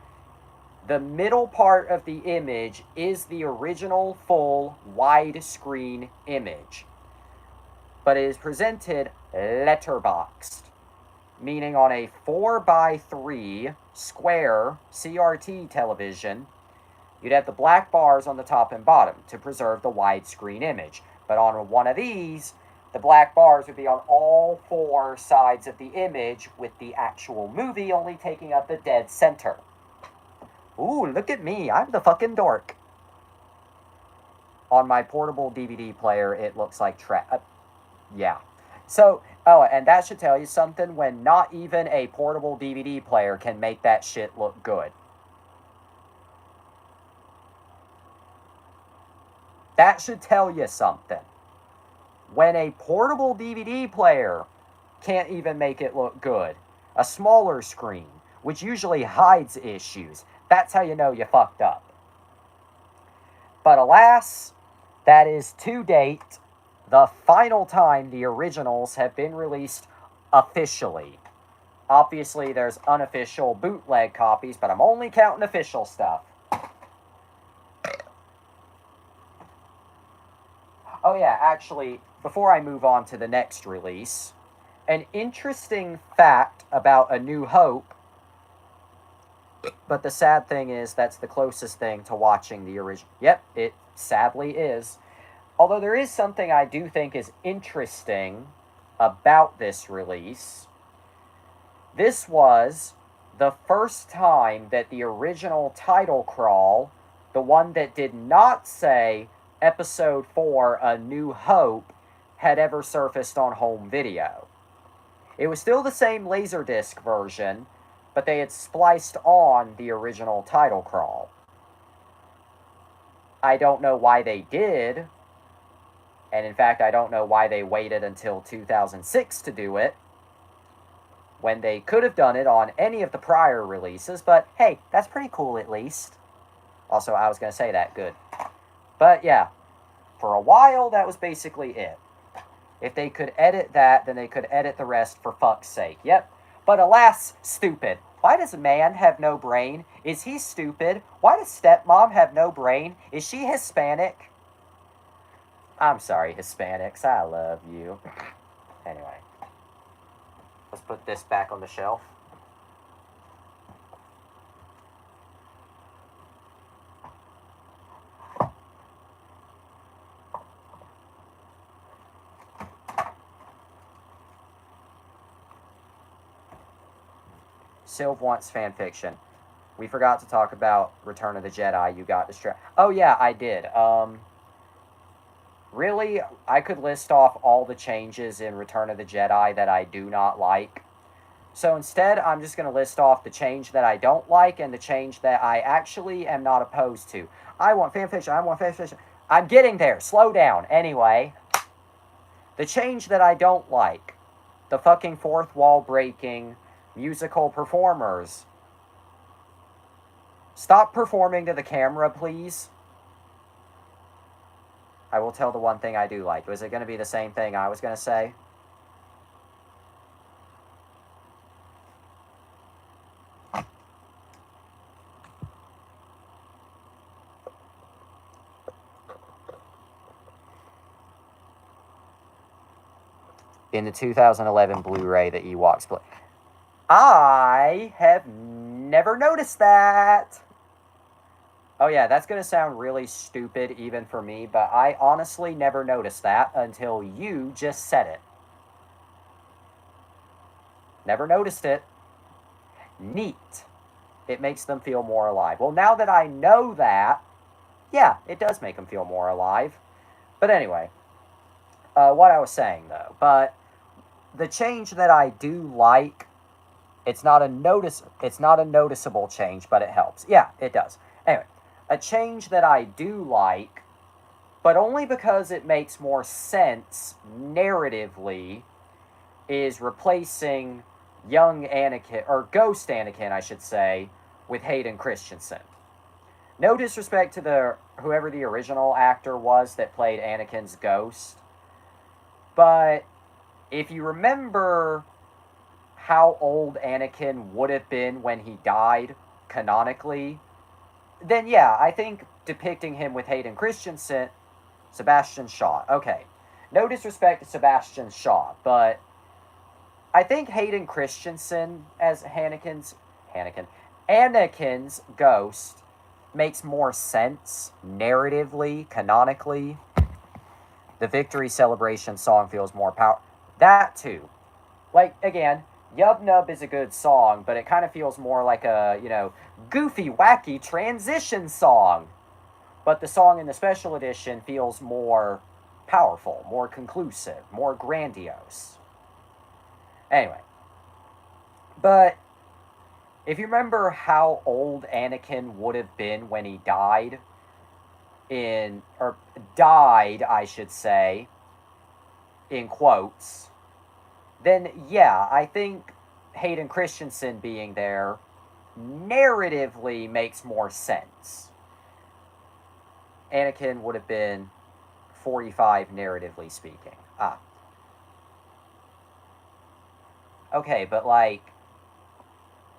The middle part of the image is the original full widescreen image. But it is presented letterboxed, meaning on a 4x3 square CRT television, you'd have the black bars on the top and bottom to preserve the widescreen image. But on one of these, the black bars would be on all four sides of the image, with the actual movie only taking up the dead center. Ooh, look at me. I'm the fucking dork. On my portable DVD player, it looks like yeah. So, oh, and that should tell you something when not even a portable DVD player can make that shit look good. That should tell you something. When a portable DVD player can't even make it look good, a smaller screen, which usually hides issues, that's how you know you fucked up. But alas, that is to date the final time the originals have been released officially. Obviously, there's unofficial bootleg copies, but I'm only counting official stuff. Oh yeah, actually, before I move on to the next release, an interesting fact about A New Hope, but the sad thing is that's the closest thing to watching the original. Yep, it sadly is. Although there is something I do think is interesting about this release. This was the first time that the original title crawl, the one that did not say Episode 4, A New Hope, had ever surfaced on home video. It was still the same Laserdisc version, but they had spliced on the original title crawl. I don't know why they did, and in fact, I don't know why they waited until 2006 to do it, when they could have done it on any of the prior releases, but hey, that's pretty cool at least. Also, I was going to say that, good. But yeah, for a while, that was basically it. If they could edit that, then they could edit the rest for fuck's sake. Yep. But alas, stupid. Why does man have no brain? Is he stupid? Why does stepmom have no brain? Is she Hispanic? I'm sorry, Hispanics. I love you. Anyway. Let's put this back on the shelf. Sylv wants fan fiction. We forgot to talk about Return of the Jedi. You got distracted. Oh yeah, I did. Really, I could list off all the changes in Return of the Jedi that I do not like. So instead, I'm just going to list off the change that I don't like and the change that I actually am not opposed to. I want fan fiction. I want fan fiction. I'm getting there. Slow down. Anyway, the change that I don't like. The fucking fourth wall breaking musical performers. Stop performing to the camera, please. I will tell the one thing I do like. Was it going to be the same thing I was going to say? in the 2011 Blu-ray that Ewoks play. I have never noticed that. Oh yeah, that's going to sound really stupid even for me, but I honestly never noticed that until you just said it. Never noticed it. Neat. It makes them feel more alive. Well, now that I know that, yeah, it does make them feel more alive. But anyway, what I was saying though, but the change that I do like, it's not a noticeable change, but it helps. Yeah, it does. Anyway, a change that I do like, but only because it makes more sense narratively, is replacing young Anakin, or Ghost Anakin, I should say, with Hayden Christensen. No disrespect to whoever the original actor was that played Anakin's ghost, but if you remember how old Anakin would have been when he died, canonically, then yeah, I think depicting him with Hayden Christensen, Sebastian Shaw, okay. No disrespect to Sebastian Shaw, but I think Hayden Christensen as Anakin's ghost makes more sense narratively, canonically. The victory celebration song feels more powerful. That too. Like, again, Yub Nub is a good song, but it kind of feels more like a, goofy, wacky transition song. But the song in the special edition feels more powerful, more conclusive, more grandiose. Anyway. But if you remember how old Anakin would have been when he died, I should say, in quotes, then yeah, I think Hayden Christensen being there narratively makes more sense. Anakin would have been 45 narratively speaking. Okay, but like,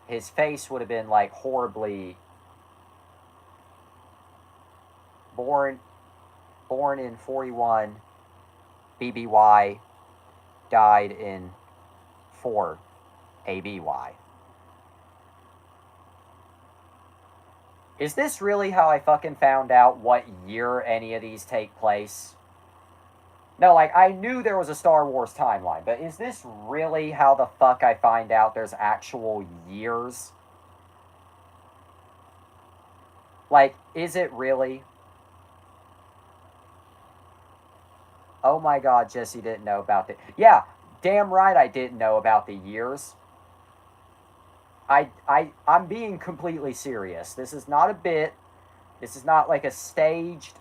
his face would have been like horribly born in 41, BBY, died in 4, ABY. Is this really how I fucking found out what year any of these take place? No, like, I knew there was a Star Wars timeline, but is this really how the fuck I find out there's actual years? Like, is it really? Oh my god, Jesse didn't know about the... Yeah, damn right I didn't know about the years. I'm being completely serious. This is not a bit. This is not like a staged...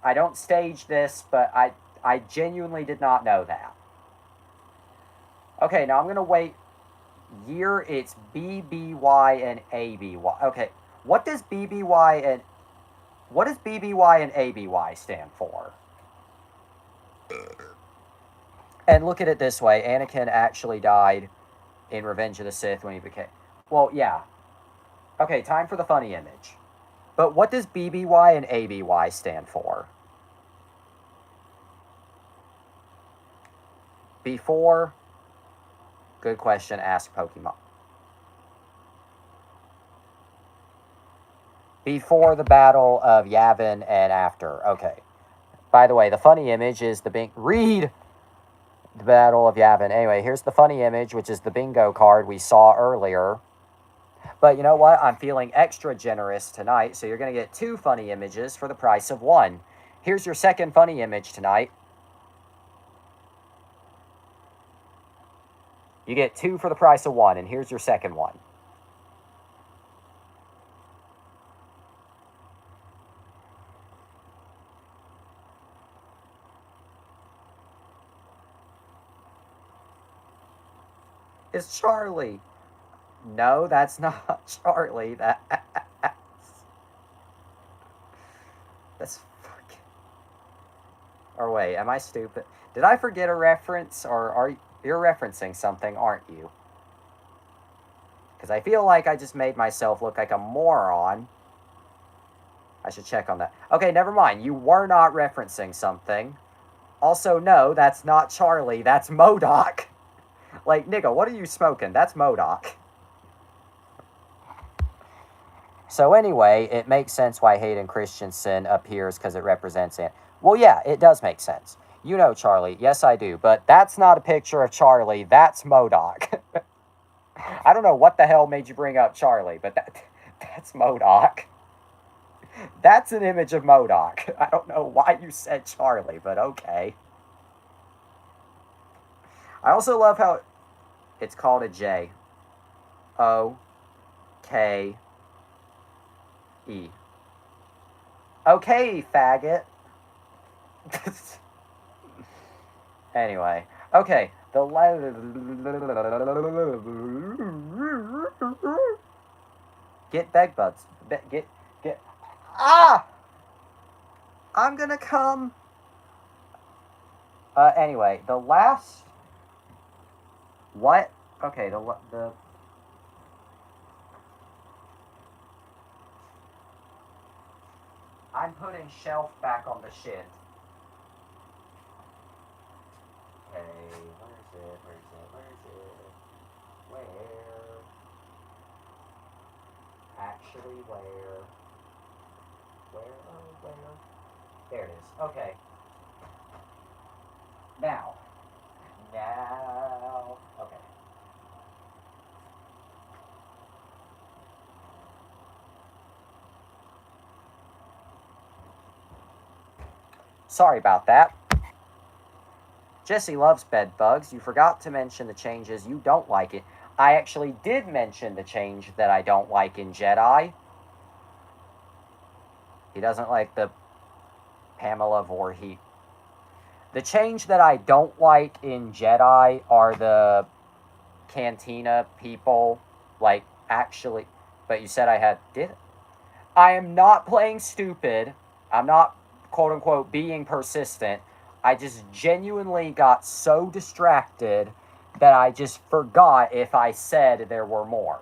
I don't stage this, but I genuinely did not know that. Okay, now I'm going to wait. Year, it's BBY and ABY. Okay, what does BBY and ABY stand for? And look at it this way. Anakin actually died in Revenge of the Sith when he became... Well, yeah. Okay, time for the funny image. But what does BBY and ABY stand for? Before... Good question, ask Pokemon. Before the Battle of Yavin and after. Okay. By the way, the funny image is read the Battle of Yavin. Anyway, here's the funny image, which is the bingo card we saw earlier. But you know what? I'm feeling extra generous tonight, so you're going to get 2 funny images for the price of 1. Here's your second funny image tonight. You get 2 for the price of 1, and here's your second one. It's Charlie. No, that's not Charlie. That's fucking... Or wait, am I stupid? Did I forget a reference? Or you're referencing something, aren't you? Because I feel like I just made myself look like a moron. I should check on that. Okay, never mind. You were not referencing something. Also, no, that's not Charlie. That's MODOK. Like, nigga, what are you smoking? That's MODOK. So anyway, it makes sense why Hayden Christensen appears because it represents it. Well, yeah, it does make sense. You know Charlie. Yes, I do. But that's not a picture of Charlie. That's MODOK. I don't know what the hell made you bring up Charlie, but that's MODOK. That's an image of MODOK. I don't know why you said Charlie, but okay. I also love how it's called a J. O-K-E. Okay, faggot. Anyway, okay. Get bed buds. Get. Ah! I'm gonna come. Anyway, the last. What? Okay, the. I'm putting shelf back on the shit. Okay, where is it? Where? Actually, where? Where? There it is. Okay. Now. Okay. Sorry about that. Jesse loves bed bugs. You forgot to mention the changes you don't like it. I actually did mention the change that I don't like in Jedi. He doesn't like the Pamela Voorhees. The change that I don't like in Jedi are the Cantina people. Like, actually. But you said I did. I am not playing stupid. I'm not, quote unquote, being persistent. I just genuinely got so distracted that I just forgot if I said there were more.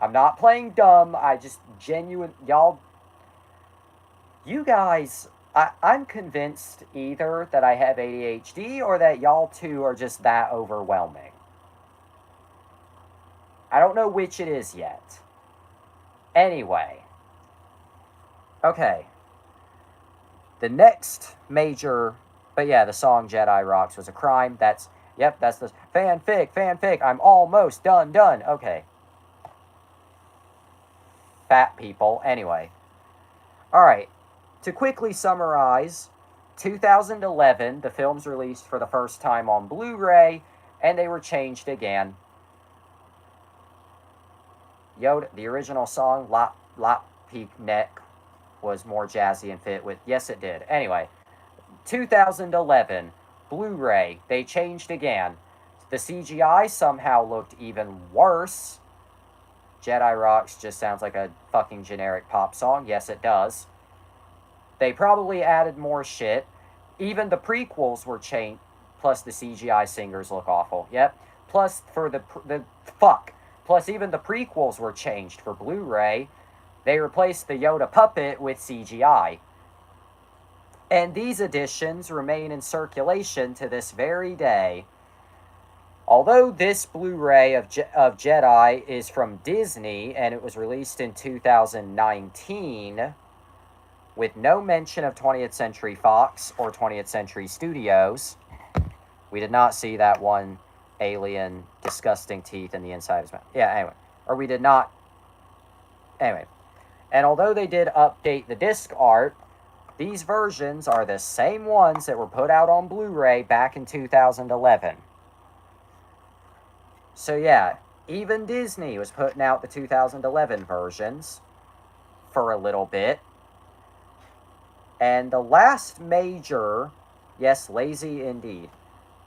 I'm not playing dumb. I just you guys, I'm convinced either that I have ADHD or that y'all two are just that overwhelming. I don't know which it is yet. Anyway. Okay. The next major, but yeah, the song Jedi Rocks was a crime. That's the fanfic. I'm almost done. Okay. Fat people. Anyway. Alright. To quickly summarize, 2011, the film's released for the first time on Blu-ray, and they were changed again. Yoda, the original song, Lop Peak Neck, was more jazzy and fit with. Yes, it did. Anyway, 2011, Blu-ray, they changed again. The CGI somehow looked even worse. Jedi Rocks just sounds like a fucking generic pop song. Yes, it does. They probably added more shit. Even the prequels were changed. Plus, the CGI singers look awful. Yep. Plus, Plus, even the prequels were changed for Blu-ray. They replaced the Yoda puppet with CGI. And these editions remain in circulation to this very day. Although this Blu-ray of Jedi is from Disney, and it was released in 2019, with no mention of 20th Century Fox or 20th Century Studios, we did not see that one alien disgusting teeth in the inside of his mouth. Yeah, anyway. Or we did not. Anyway. And although they did update the disc art, these versions are the same ones that were put out on Blu-ray back in 2011. So yeah, even Disney was putting out the 2011 versions for a little bit. And the last major, yes, lazy indeed.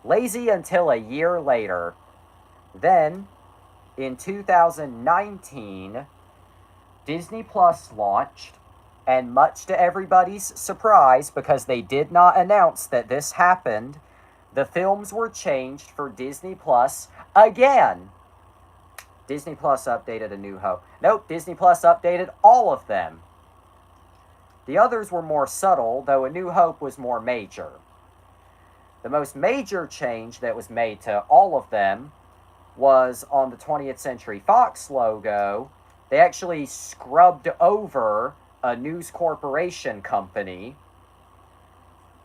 Lazy until a year later. Then, in 2019, Disney Plus launched, and much to everybody's surprise, because they did not announce that this happened, the films were changed for Disney Plus again. Disney Plus updated A New Hope. Nope, Disney Plus updated all of them. The others were more subtle, though A New Hope was more major. The most major change that was made to all of them was on the 20th Century Fox logo. They actually scrubbed over a News Corporation company.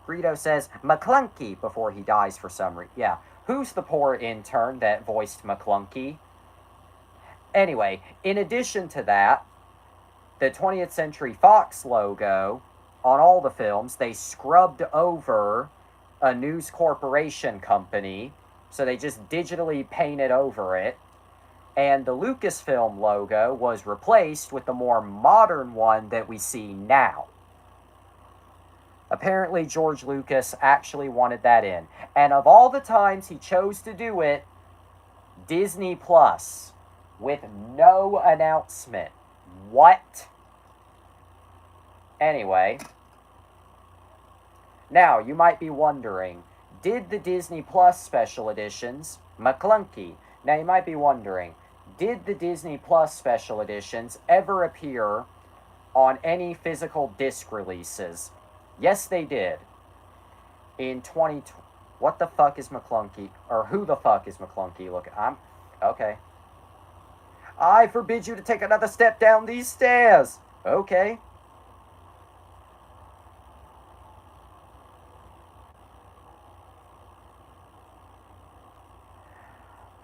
Greedo says McClunky before he dies for some reason. Yeah, who's the poor intern that voiced McClunky? Anyway, in addition to that, the 20th Century Fox logo on all the films, they scrubbed over a News Corporation company. So they just digitally painted over it. And the Lucasfilm logo was replaced with the more modern one that we see now. Apparently, George Lucas actually wanted that in. And of all the times he chose to do it, Disney Plus, with no announcement. What? Anyway. Now, you might be wondering, did the Disney Plus special editions, McClunky, now you might be wondering, did the Disney Plus special editions ever appear on any physical disc releases? Yes, they did. In 2020. What the fuck is McClunky? Or who the fuck is McClunky? Look, okay. I forbid you to take another step down these stairs. Okay.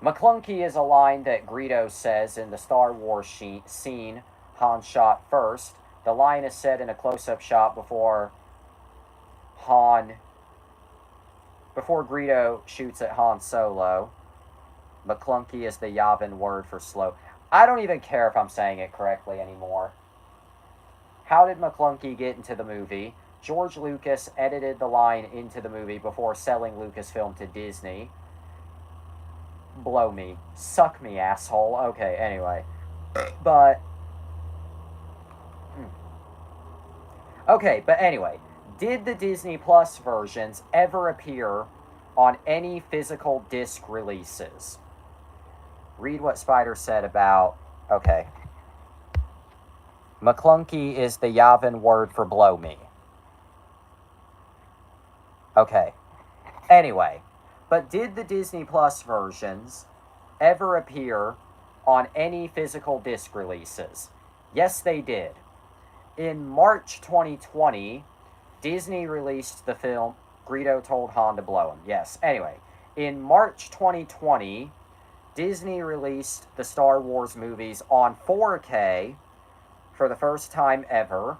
McClunky is a line that Greedo says in the Star Wars scene Han shot first. The line is said in a close-up shot before Greedo shoots at Han Solo. McClunky is the Yavin word for slow. I don't even care if I'm saying it correctly anymore. How did McClunky get into the movie? George Lucas edited the line into the movie before selling Lucasfilm to Disney. Blow me. Suck me, asshole. Okay, anyway. But... Okay, but anyway. Did the Disney Plus versions ever appear on any physical disc releases? Read what Spider said about... Okay. McClunky is the Yavin word for blow me. Okay. Anyway. But did the Disney Plus versions ever appear on any physical disc releases? Yes, they did. In March 2020, Disney released the film. Greedo told Han to blow him. Yes. Anyway, in March 2020, Disney released the Star Wars movies on 4K for the first time ever.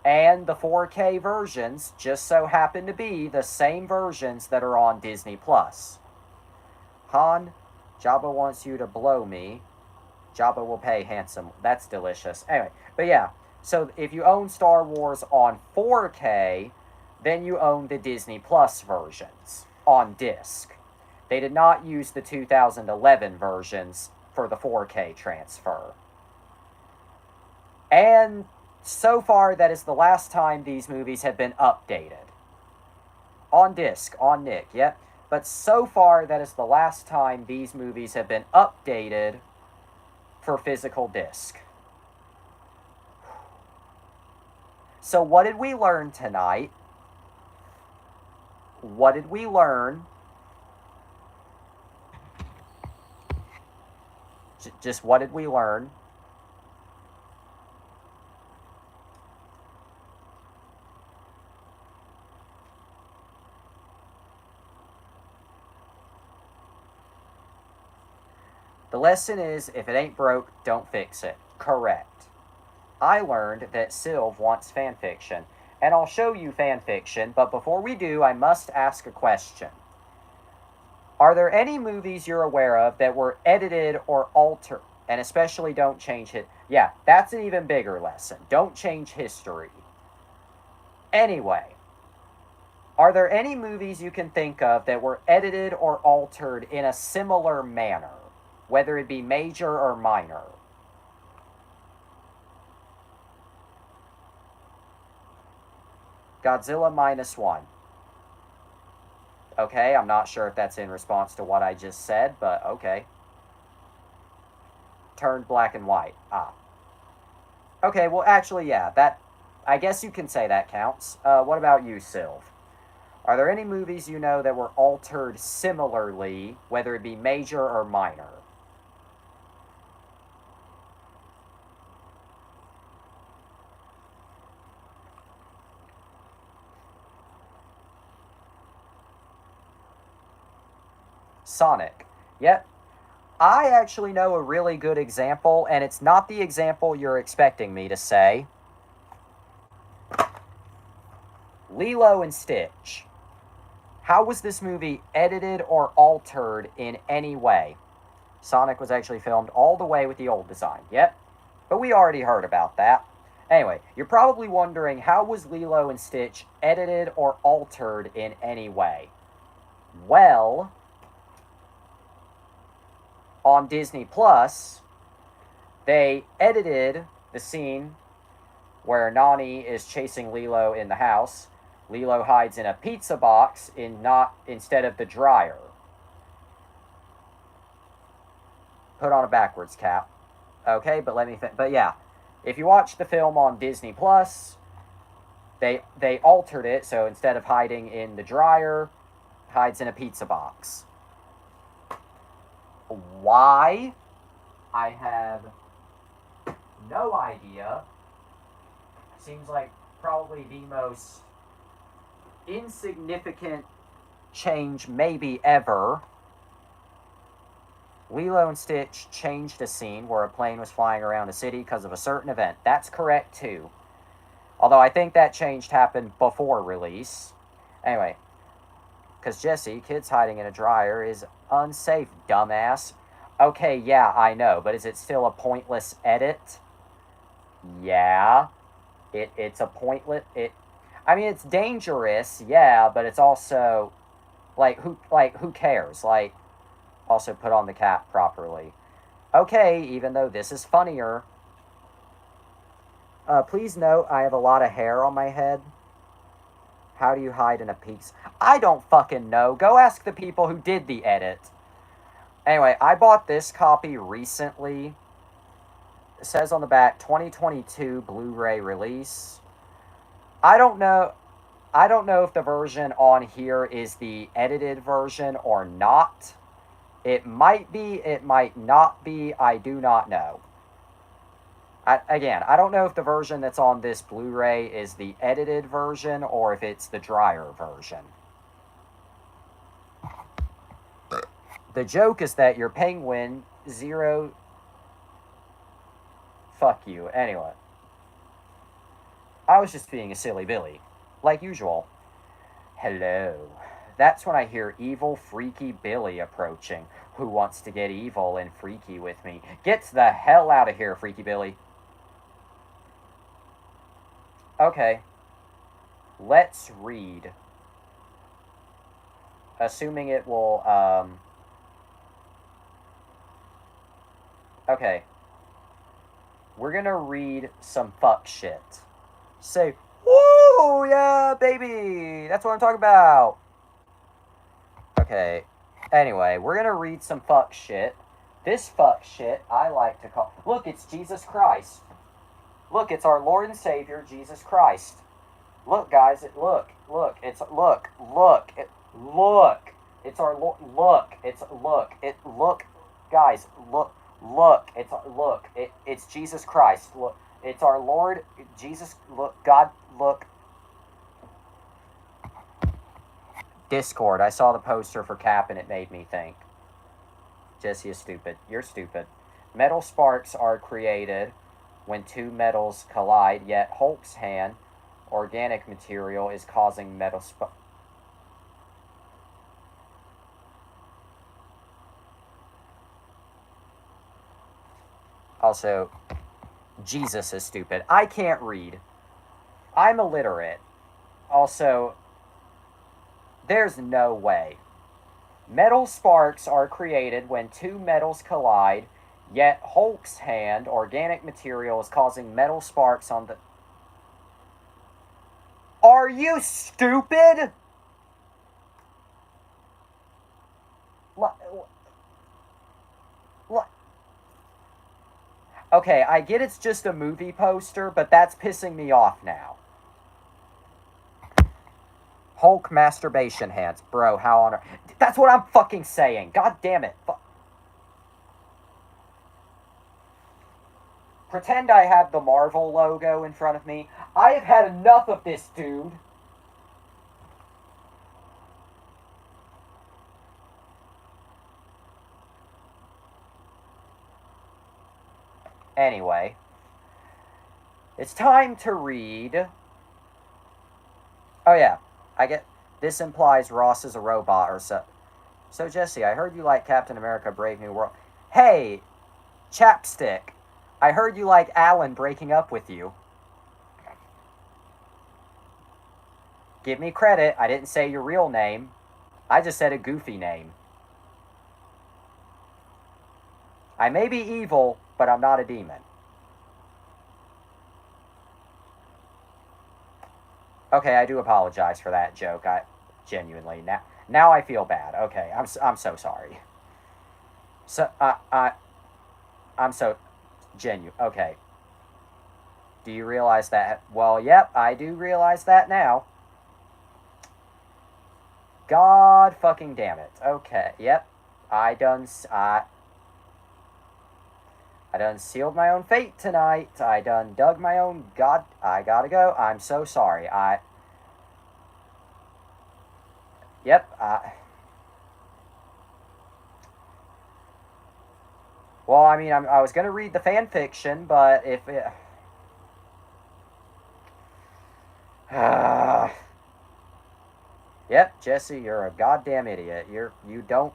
And the 4K versions just so happen to be the same versions that are on Disney Plus. Han, Jabba wants you to blow me. Jabba will pay handsome. That's delicious. Anyway, but yeah. So if you own Star Wars on 4K, then you own the Disney Plus versions on disc. They did not use the 2011 versions for the 4K transfer. And so far, that is the last time these movies have been updated. On disc, on Nick, yep. But so far, that is the last time these movies have been updated for physical disc. So what did we learn tonight? What did we learn? Just what did we learn? The lesson is, if it ain't broke, don't fix it. Correct. I learned that Sylv wants fanfiction, and I'll show you fanfiction, but before we do, I must ask a question. Are there any movies you're aware of that were edited or altered, and especially don't change it? Yeah, that's an even bigger lesson. Don't change history. Anyway, are there any movies you can think of that were edited or altered in a similar manner, whether it be major or minor? Godzilla -1. Okay, I'm not sure if that's in response to what I just said, but okay. Turned black and white. Ah. Okay, well, actually, yeah, that... I guess you can say that counts. What about you, Sylv? Are there any movies you know that were altered similarly, whether it be major or minor? Sonic. Yep. I actually know a really good example, and it's not the example you're expecting me to say. Lilo and Stitch. How was this movie edited or altered in any way? Sonic was actually filmed all the way with the old design. Yep. But we already heard about that. Anyway, you're probably wondering, how was Lilo and Stitch edited or altered in any way? Well, on Disney Plus, they edited the scene where Nani is chasing Lilo in the house. Lilo hides in a pizza box instead of the dryer. Put on a backwards cap. Okay, but let me think. But yeah, if you watch the film on Disney Plus, they altered it, so instead of hiding in the dryer, hides in a pizza box. Why? I have no idea. Seems like probably the most insignificant change maybe ever. Lilo and Stitch changed a scene where a plane was flying around a city because of a certain event. That's correct too. Although I think that change happened before release. Anyway, because Jesse, kids hiding in a dryer, is unsafe, dumbass. Okay, yeah, I know, but is it still a pointless edit? Yeah. It's a pointless... I mean, it's dangerous, yeah, but it's also... who cares? Also put on the cap properly. Okay, even though this is funnier. Please note, I have a lot of hair on my head. How do you hide in a piece? I don't fucking know. Go ask the people who did the edit. Anyway, I bought this copy recently. It says on the back, 2022 Blu-ray release. I don't know if the version on here is the edited version or not. It might be, it might not be, I do not know. I don't know if the version that's on this Blu-ray is the edited version or if it's the dryer version. The joke is that your penguin zero... Fuck you. Anyway. I was just being a silly Billy. Like usual. Hello. That's when I hear evil, freaky Billy approaching. Who wants to get evil and freaky with me? Get the hell out of here, Freaky Billy. Okay. Let's read. Assuming it will, Okay. We're gonna read some fuck shit. Say, woo, yeah, baby! That's what I'm talking about! Okay. Anyway, we're gonna read some fuck shit. This fuck shit I like to call... Look, it's Jesus Christ. Look, it's our Lord and Savior, Jesus Christ. Look, guys, look. It's our Lord, guys, it's Jesus Christ. Look, it's our Lord, Jesus, look, God, look. Discord, I saw the poster for Cap and it made me think. Jesse is stupid. You're stupid. Metal sparks are created when two metals collide, yet Hulk's hand, organic material, is causing metal sparks. Also, Jesus is stupid. I can't read. I'm illiterate. Also, there's no way. Metal sparks are created when two metals collide, yet Hulk's hand, organic material, is causing metal sparks on the... Are you stupid? Okay, I get it's just a movie poster, but that's pissing me off now. Hulk masturbation hands. Bro, how on earth? That's what I'm fucking saying. God damn it. Pretend I have the Marvel logo in front of me. I have had enough of this, dude. Anyway, it's time to read. Oh yeah, I get this implies Ross is a robot or so. So Jesse, I heard you like Captain America: Brave New World. Hey, Chapstick, I heard you like Alan breaking up with you. Give me credit. I didn't say your real name. I just said a goofy name. I may be evil, but I'm not a demon. Okay, I do apologize for that joke. I genuinely now I feel bad. Okay, I'm so sorry. So I'm so genuine. Okay. Do you realize that? Well, yep, I do realize that now. God fucking damn it. Okay, yep. I done sealed my own fate tonight. I done dug my own god. I gotta go. I'm so sorry. Yep. Well, I mean, I was gonna read the fan fiction, but if it, yep, Jesse, you're a goddamn idiot. You don't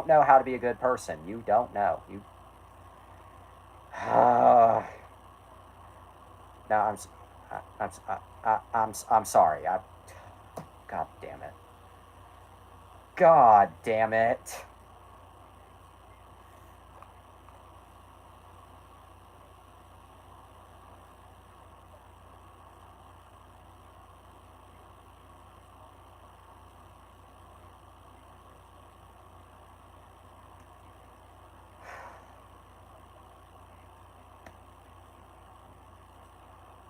know how to be a good person. You don't know. You. No, I'm sorry. God damn it. God damn it.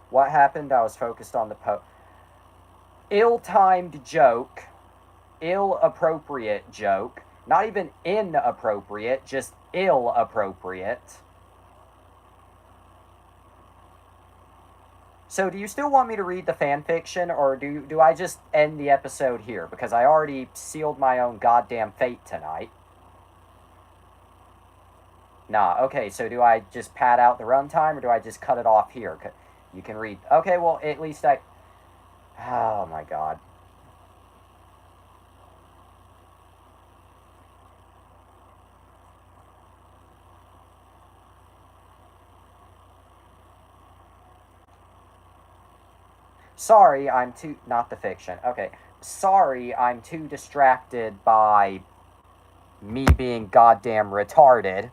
What happened? I was focused on the ill-timed joke, ill-appropriate joke, not even inappropriate, just ill-appropriate. So do you still want me to read the fan fiction, or do I just end the episode here? Because I already sealed my own goddamn fate tonight. Nah, okay, so do I just pad out the runtime, or do I just cut it off here? You can read. Okay, well, at least I... Oh, my God. Sorry, I'm too... Not the fiction. Okay. Sorry, I'm too distracted by me being goddamn retarded.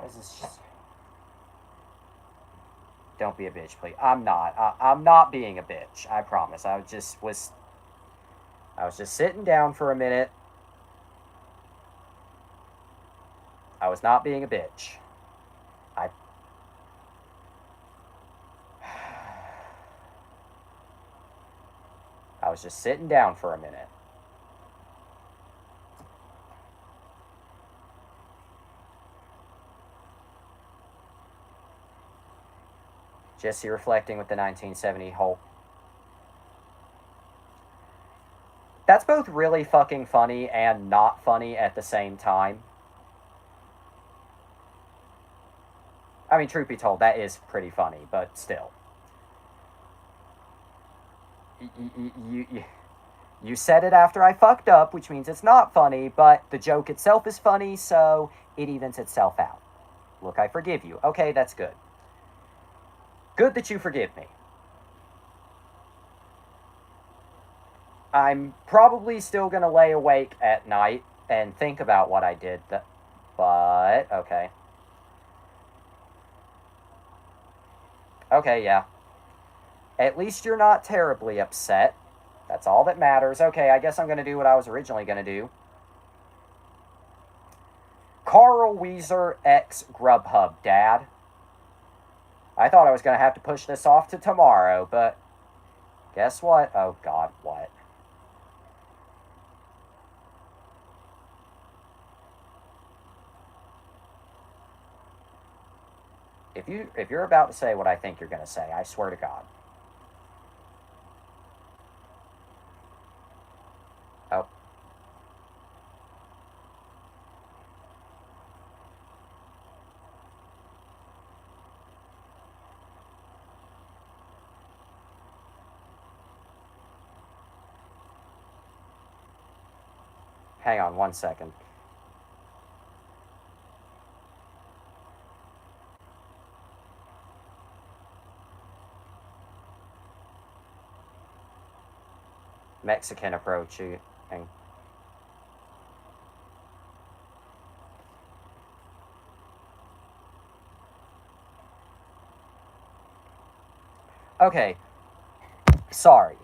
This is just... Don't be a bitch, please. I'm not. I'm not being a bitch. I promise. I was just sitting down for a minute. I was not being a bitch. I was just sitting down for a minute. Jesse reflecting with the 1970 Hulk. That's both really fucking funny and not funny at the same time. I mean, truth be told, that is pretty funny, but still. You said it after I fucked up, which means it's not funny, but the joke itself is funny, so it evens itself out. Look, I forgive you. Okay, that's good. Good that you forgive me. I'm probably still going to lay awake at night and think about what I did, but okay. Okay, yeah. At least you're not terribly upset. That's all that matters. Okay, I guess I'm going to do what I was originally going to do. Carl Wheezer X Grubhub, Dad. I thought I was going to have to push this off to tomorrow, but guess what? Oh, God, what? If you're about to say what I think you're going to say, I swear to God. Oh. Hang on 1 second. Mexican approaching. Okay. Sorry.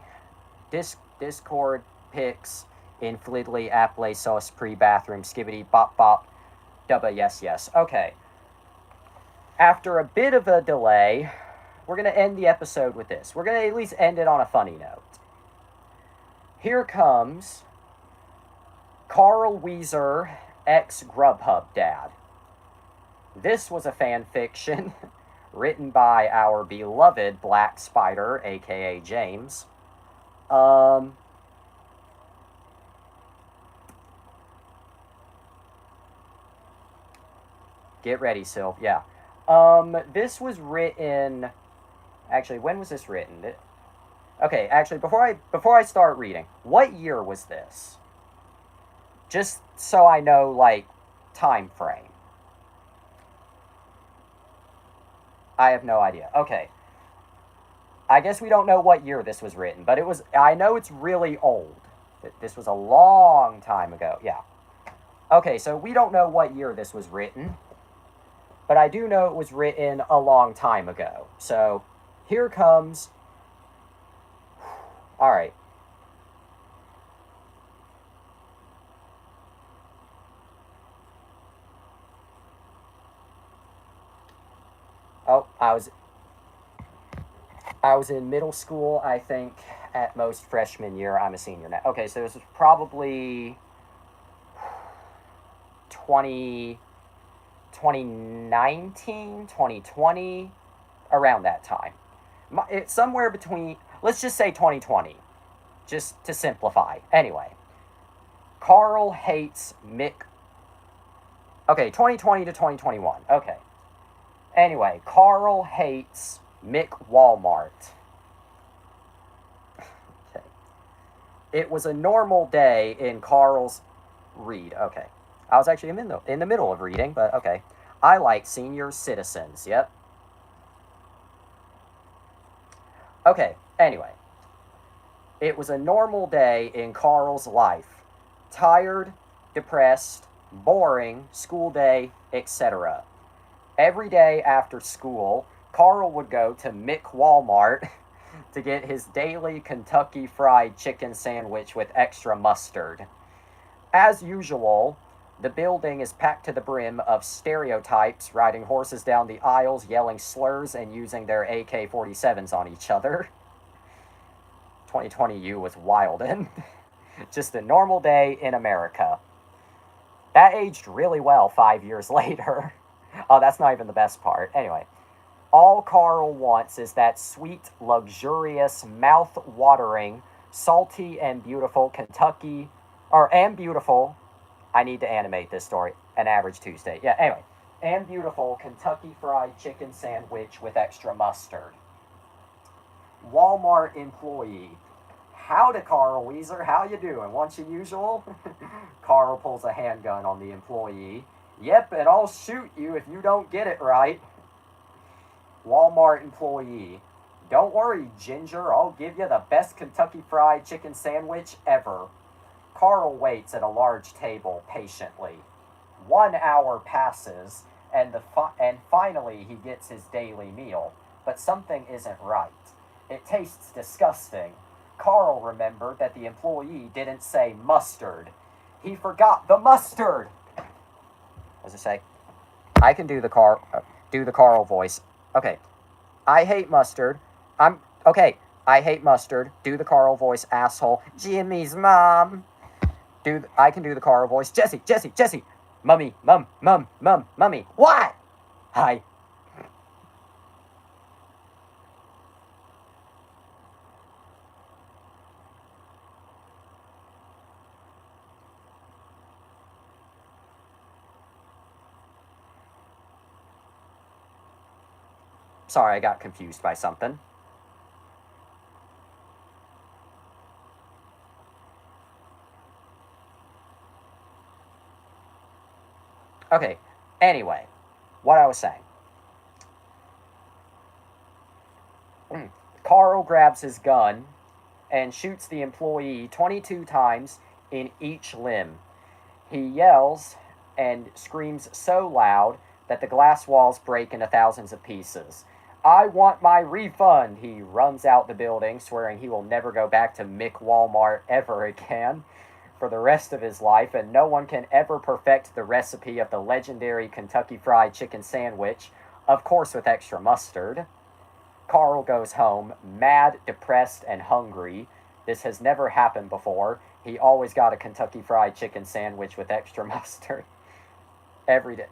Discord pics in Flidley, Apple sauce pre-bathroom, skibbity bop bop. Dubba yes. Okay. After a bit of a delay, we're going to end the episode with this. We're going to at least end it on a funny note. Here comes Carl Wheezer X Grubhub Dad. This was a fan fiction written by our beloved Black Spider, aka James. Get ready, Sylv. Yeah. This was written. Actually, when was this written? Okay, actually, before I start reading, what year was this? Just so I know, like, time frame. I have no idea. Okay. I guess we don't know what year this was written, but I know it's really old. This was a long time ago. Yeah. Okay, so we don't know what year this was written, but I do know it was written a long time ago. So, here comes. All right. Oh, I was in middle school, I think, at most freshman year. I'm a senior now. Okay, so this was probably 2019, 2020, around that time. It's somewhere between, let's just say 2020, just to simplify. Anyway, Carl hates Mick. Okay, 2020 to 2021. Okay. Anyway, Carl hates Mick Walmart. Okay. It was a normal day in Carl's read. Okay. I was actually in the middle of reading, but okay. I like senior citizens. Yep. Okay, anyway. It was a normal day in Carl's life. Tired, depressed, boring, school day, etc. Every day after school, Carl would go to Mick Walmart to get his daily Kentucky Fried Chicken sandwich with extra mustard. As usual, the building is packed to the brim of stereotypes riding horses down the aisles, yelling slurs, and using their AK-47s on each other. 2020 was wild and just a normal day in America. That aged really well 5 years later. Oh, that's not even the best part. Anyway, all Carl wants is that sweet, luxurious, mouth-watering, salty, and beautiful I need to animate this story. An average Tuesday. Yeah, anyway. And beautiful Kentucky Fried Chicken sandwich with extra mustard. Walmart employee. Howdy, Carl Weezer. How you doing? Want your usual? Carl pulls a handgun on the employee. Yep, and I'll shoot you if you don't get it right. Walmart employee. Don't worry, Ginger. I'll give you the best Kentucky Fried Chicken sandwich ever. Carl waits at a large table patiently. 1 hour passes, and finally he gets his daily meal. But something isn't right. It tastes disgusting. Carl remembered that the employee didn't say mustard. He forgot the mustard. What does it say? I can do the Carl voice. Okay. I hate mustard. I hate mustard. Do the Carl voice, asshole. Jimmy's mom. I can do the Carl voice. Jesse. Mummy. Mummy. What? Hi. Sorry, I got confused by something. Okay, anyway, what I was saying. Carl grabs his gun and shoots the employee 22 times in each limb. He yells and screams so loud that the glass walls break into thousands of pieces. I want my refund! He runs out the building, swearing he will never go back to Mick Walmart ever again for the rest of his life, and no one can ever perfect the recipe of the legendary Kentucky Fried Chicken sandwich, of course with extra mustard. Carl goes home, mad, depressed, and hungry. This has never happened before. He always got a Kentucky Fried Chicken sandwich with extra mustard. Every day.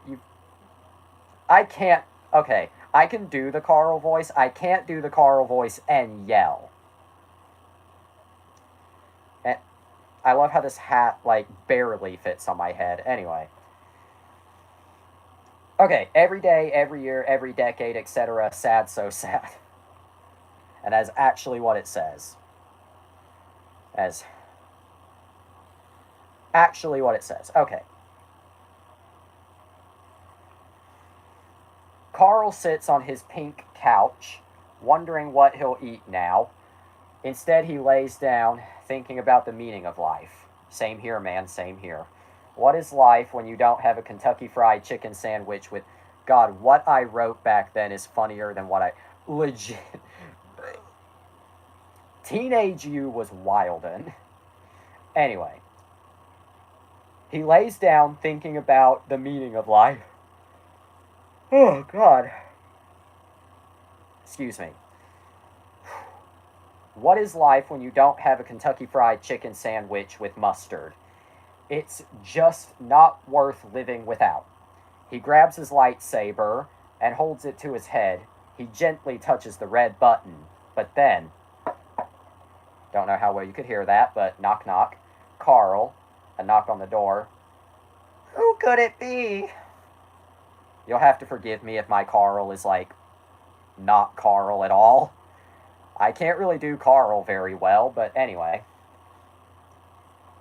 I can't... Okay, I can do the Carl voice. I can't do the Carl voice and yell. And I love how this hat, barely fits on my head. Anyway. Okay, every day, every year, every decade, etc. Sad, so sad. And that's actually what it says. Actually what it says. Okay. Carl sits on his pink couch, wondering what he'll eat now. Instead, he lays down, thinking about the meaning of life. Same here, man, same here. What is life when you don't have a Kentucky Fried Chicken sandwich with... God, what I wrote back then is funnier than what I... Legit... Teenage you was wildin'. Anyway. He lays down, thinking about the meaning of life. Oh, God. Excuse me. What is life when you don't have a Kentucky Fried Chicken sandwich with mustard? It's just not worth living without. He grabs his lightsaber and holds it to his head. He gently touches the red button. But then... Don't know how well you could hear that, but knock knock. Carl. A knock on the door. Who could it be? You'll have to forgive me if my Carl is, not Carl at all. I can't really do Carl very well, but anyway.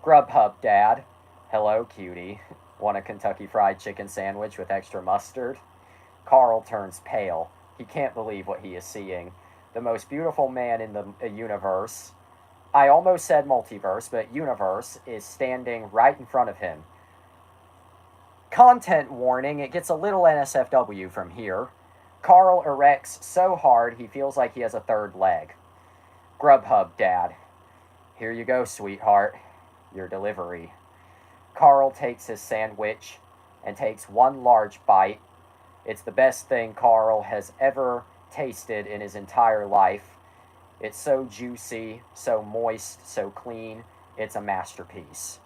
Grubhub, Dad. Hello, cutie. Want a Kentucky Fried Chicken sandwich with extra mustard? Carl turns pale. He can't believe what he is seeing. The most beautiful man in the universe. I almost said multiverse, but universe is standing right in front of him. Content warning, it gets a little NSFW from here. Carl erects so hard he feels like he has a third leg. Grubhub, Dad. Here you go, sweetheart. Your delivery. Carl takes his sandwich and takes one large bite. It's the best thing Carl has ever tasted in his entire life. It's so juicy, so moist, so clean. It's a masterpiece.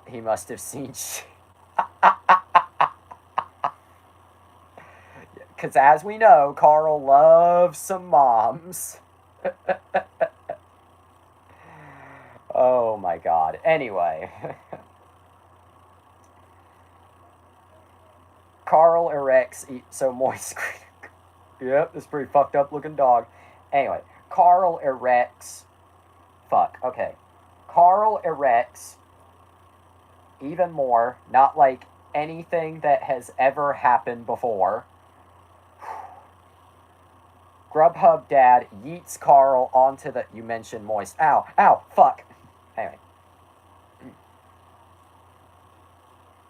He must have seen. Because as we know, Carl loves some moms. Oh my god. Anyway. Carl erects so moist. Yep, this pretty fucked up looking dog. Anyway, Carl erects. Fuck. Okay. Carl erects even more, not like anything that has ever happened before. Grubhub Dad yeets Carl onto the. You mentioned moist. Ow. Ow. Fuck. Anyway.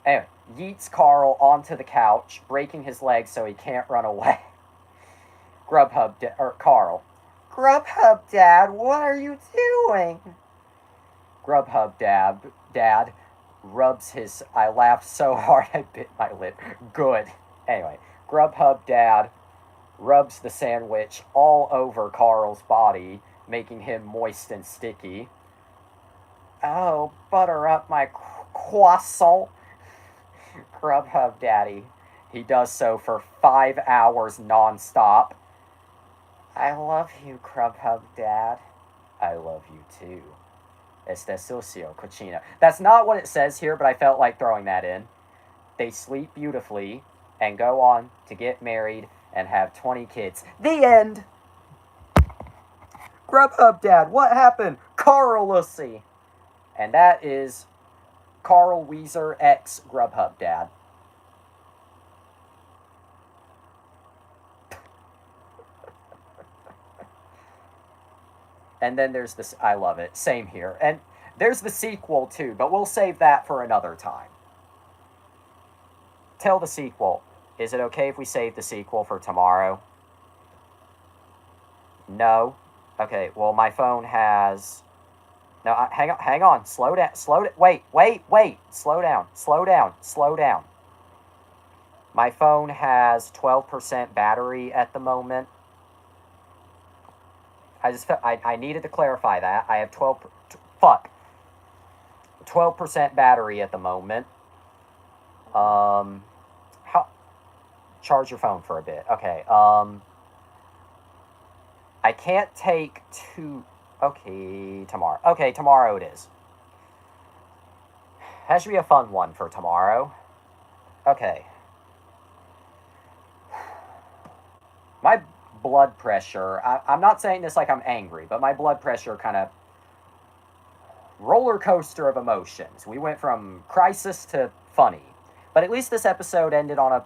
Anyway, yeets Carl onto the couch, breaking his leg so he can't run away. Carl. Grubhub Dad, what are you doing? Grubhub Dad rubs his. I laughed so hard I bit my lip. Good. Anyway, Grubhub Dad rubs the sandwich all over Carl's body, making him moist and sticky. Oh, butter up my croissant. Grubhub Daddy. He does so for 5 hours non-stop. I love you, Grubhub Dad. I love you too. Este sucio cochino. That's not what it says here, but I felt like throwing that in. They sleep beautifully and go on to get married and have 20 kids. The end! Grubhub Dad, what happened? Carl, let's see. And that is Carl Wheezer x Grubhub Dad. And then there's this, I love it, same here. And there's the sequel too, but we'll save that for another time. Tell the sequel. Is it okay if we save the sequel for tomorrow? No? Okay, well my phone has... No, hang on, slow down, wait, slow down. My phone has 12% battery at the moment. I needed to clarify that. I have 12% battery at the moment. Charge your phone for a bit. Okay, I can't take two... Okay, tomorrow. Okay, tomorrow it is. That should be a fun one for tomorrow. Okay. My blood pressure... I'm not saying this like I'm angry, but my blood pressure kind of... roller coaster of emotions. We went from crisis to funny. But at least this episode ended on a...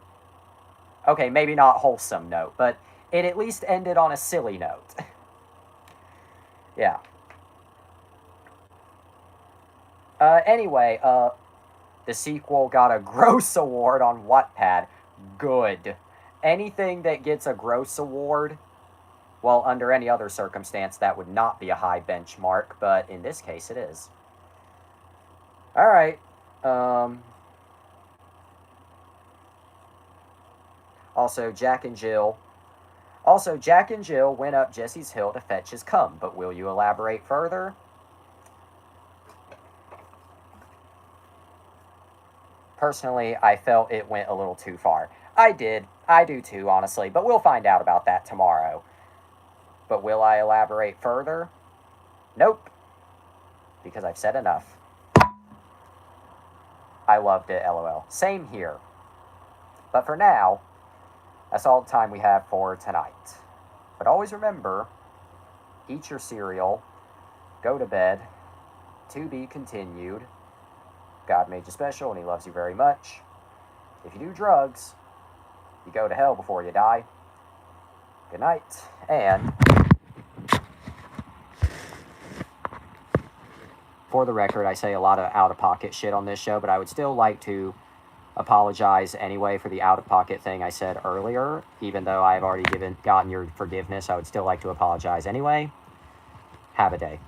Okay, maybe not wholesome note, but it at least ended on a silly note. Yeah. Anyway, the sequel got a Gross Award on Wattpad. Good. Anything that gets a Gross Award, well, under any other circumstance, that would not be a high benchmark, but in this case, it is. Alright. Also, Jack and Jill went up Jesse's hill to fetch his cum, but will you elaborate further? Personally, I felt it went a little too far. I do too, honestly, but we'll find out about that tomorrow. But will I elaborate further? Nope. Because I've said enough. I loved it, LOL. Same here. But for now, that's all the time we have for tonight. But always remember, eat your cereal, go to bed, to be continued. God made you special and he loves you very much. If you do drugs, you go to hell before you die. Good night, and for the record, I say a lot of out-of-pocket shit on this show, but I would still like to apologize anyway for the out-of-pocket thing I said earlier. Even though I've already gotten your forgiveness, I would still like to apologize anyway. Have a day.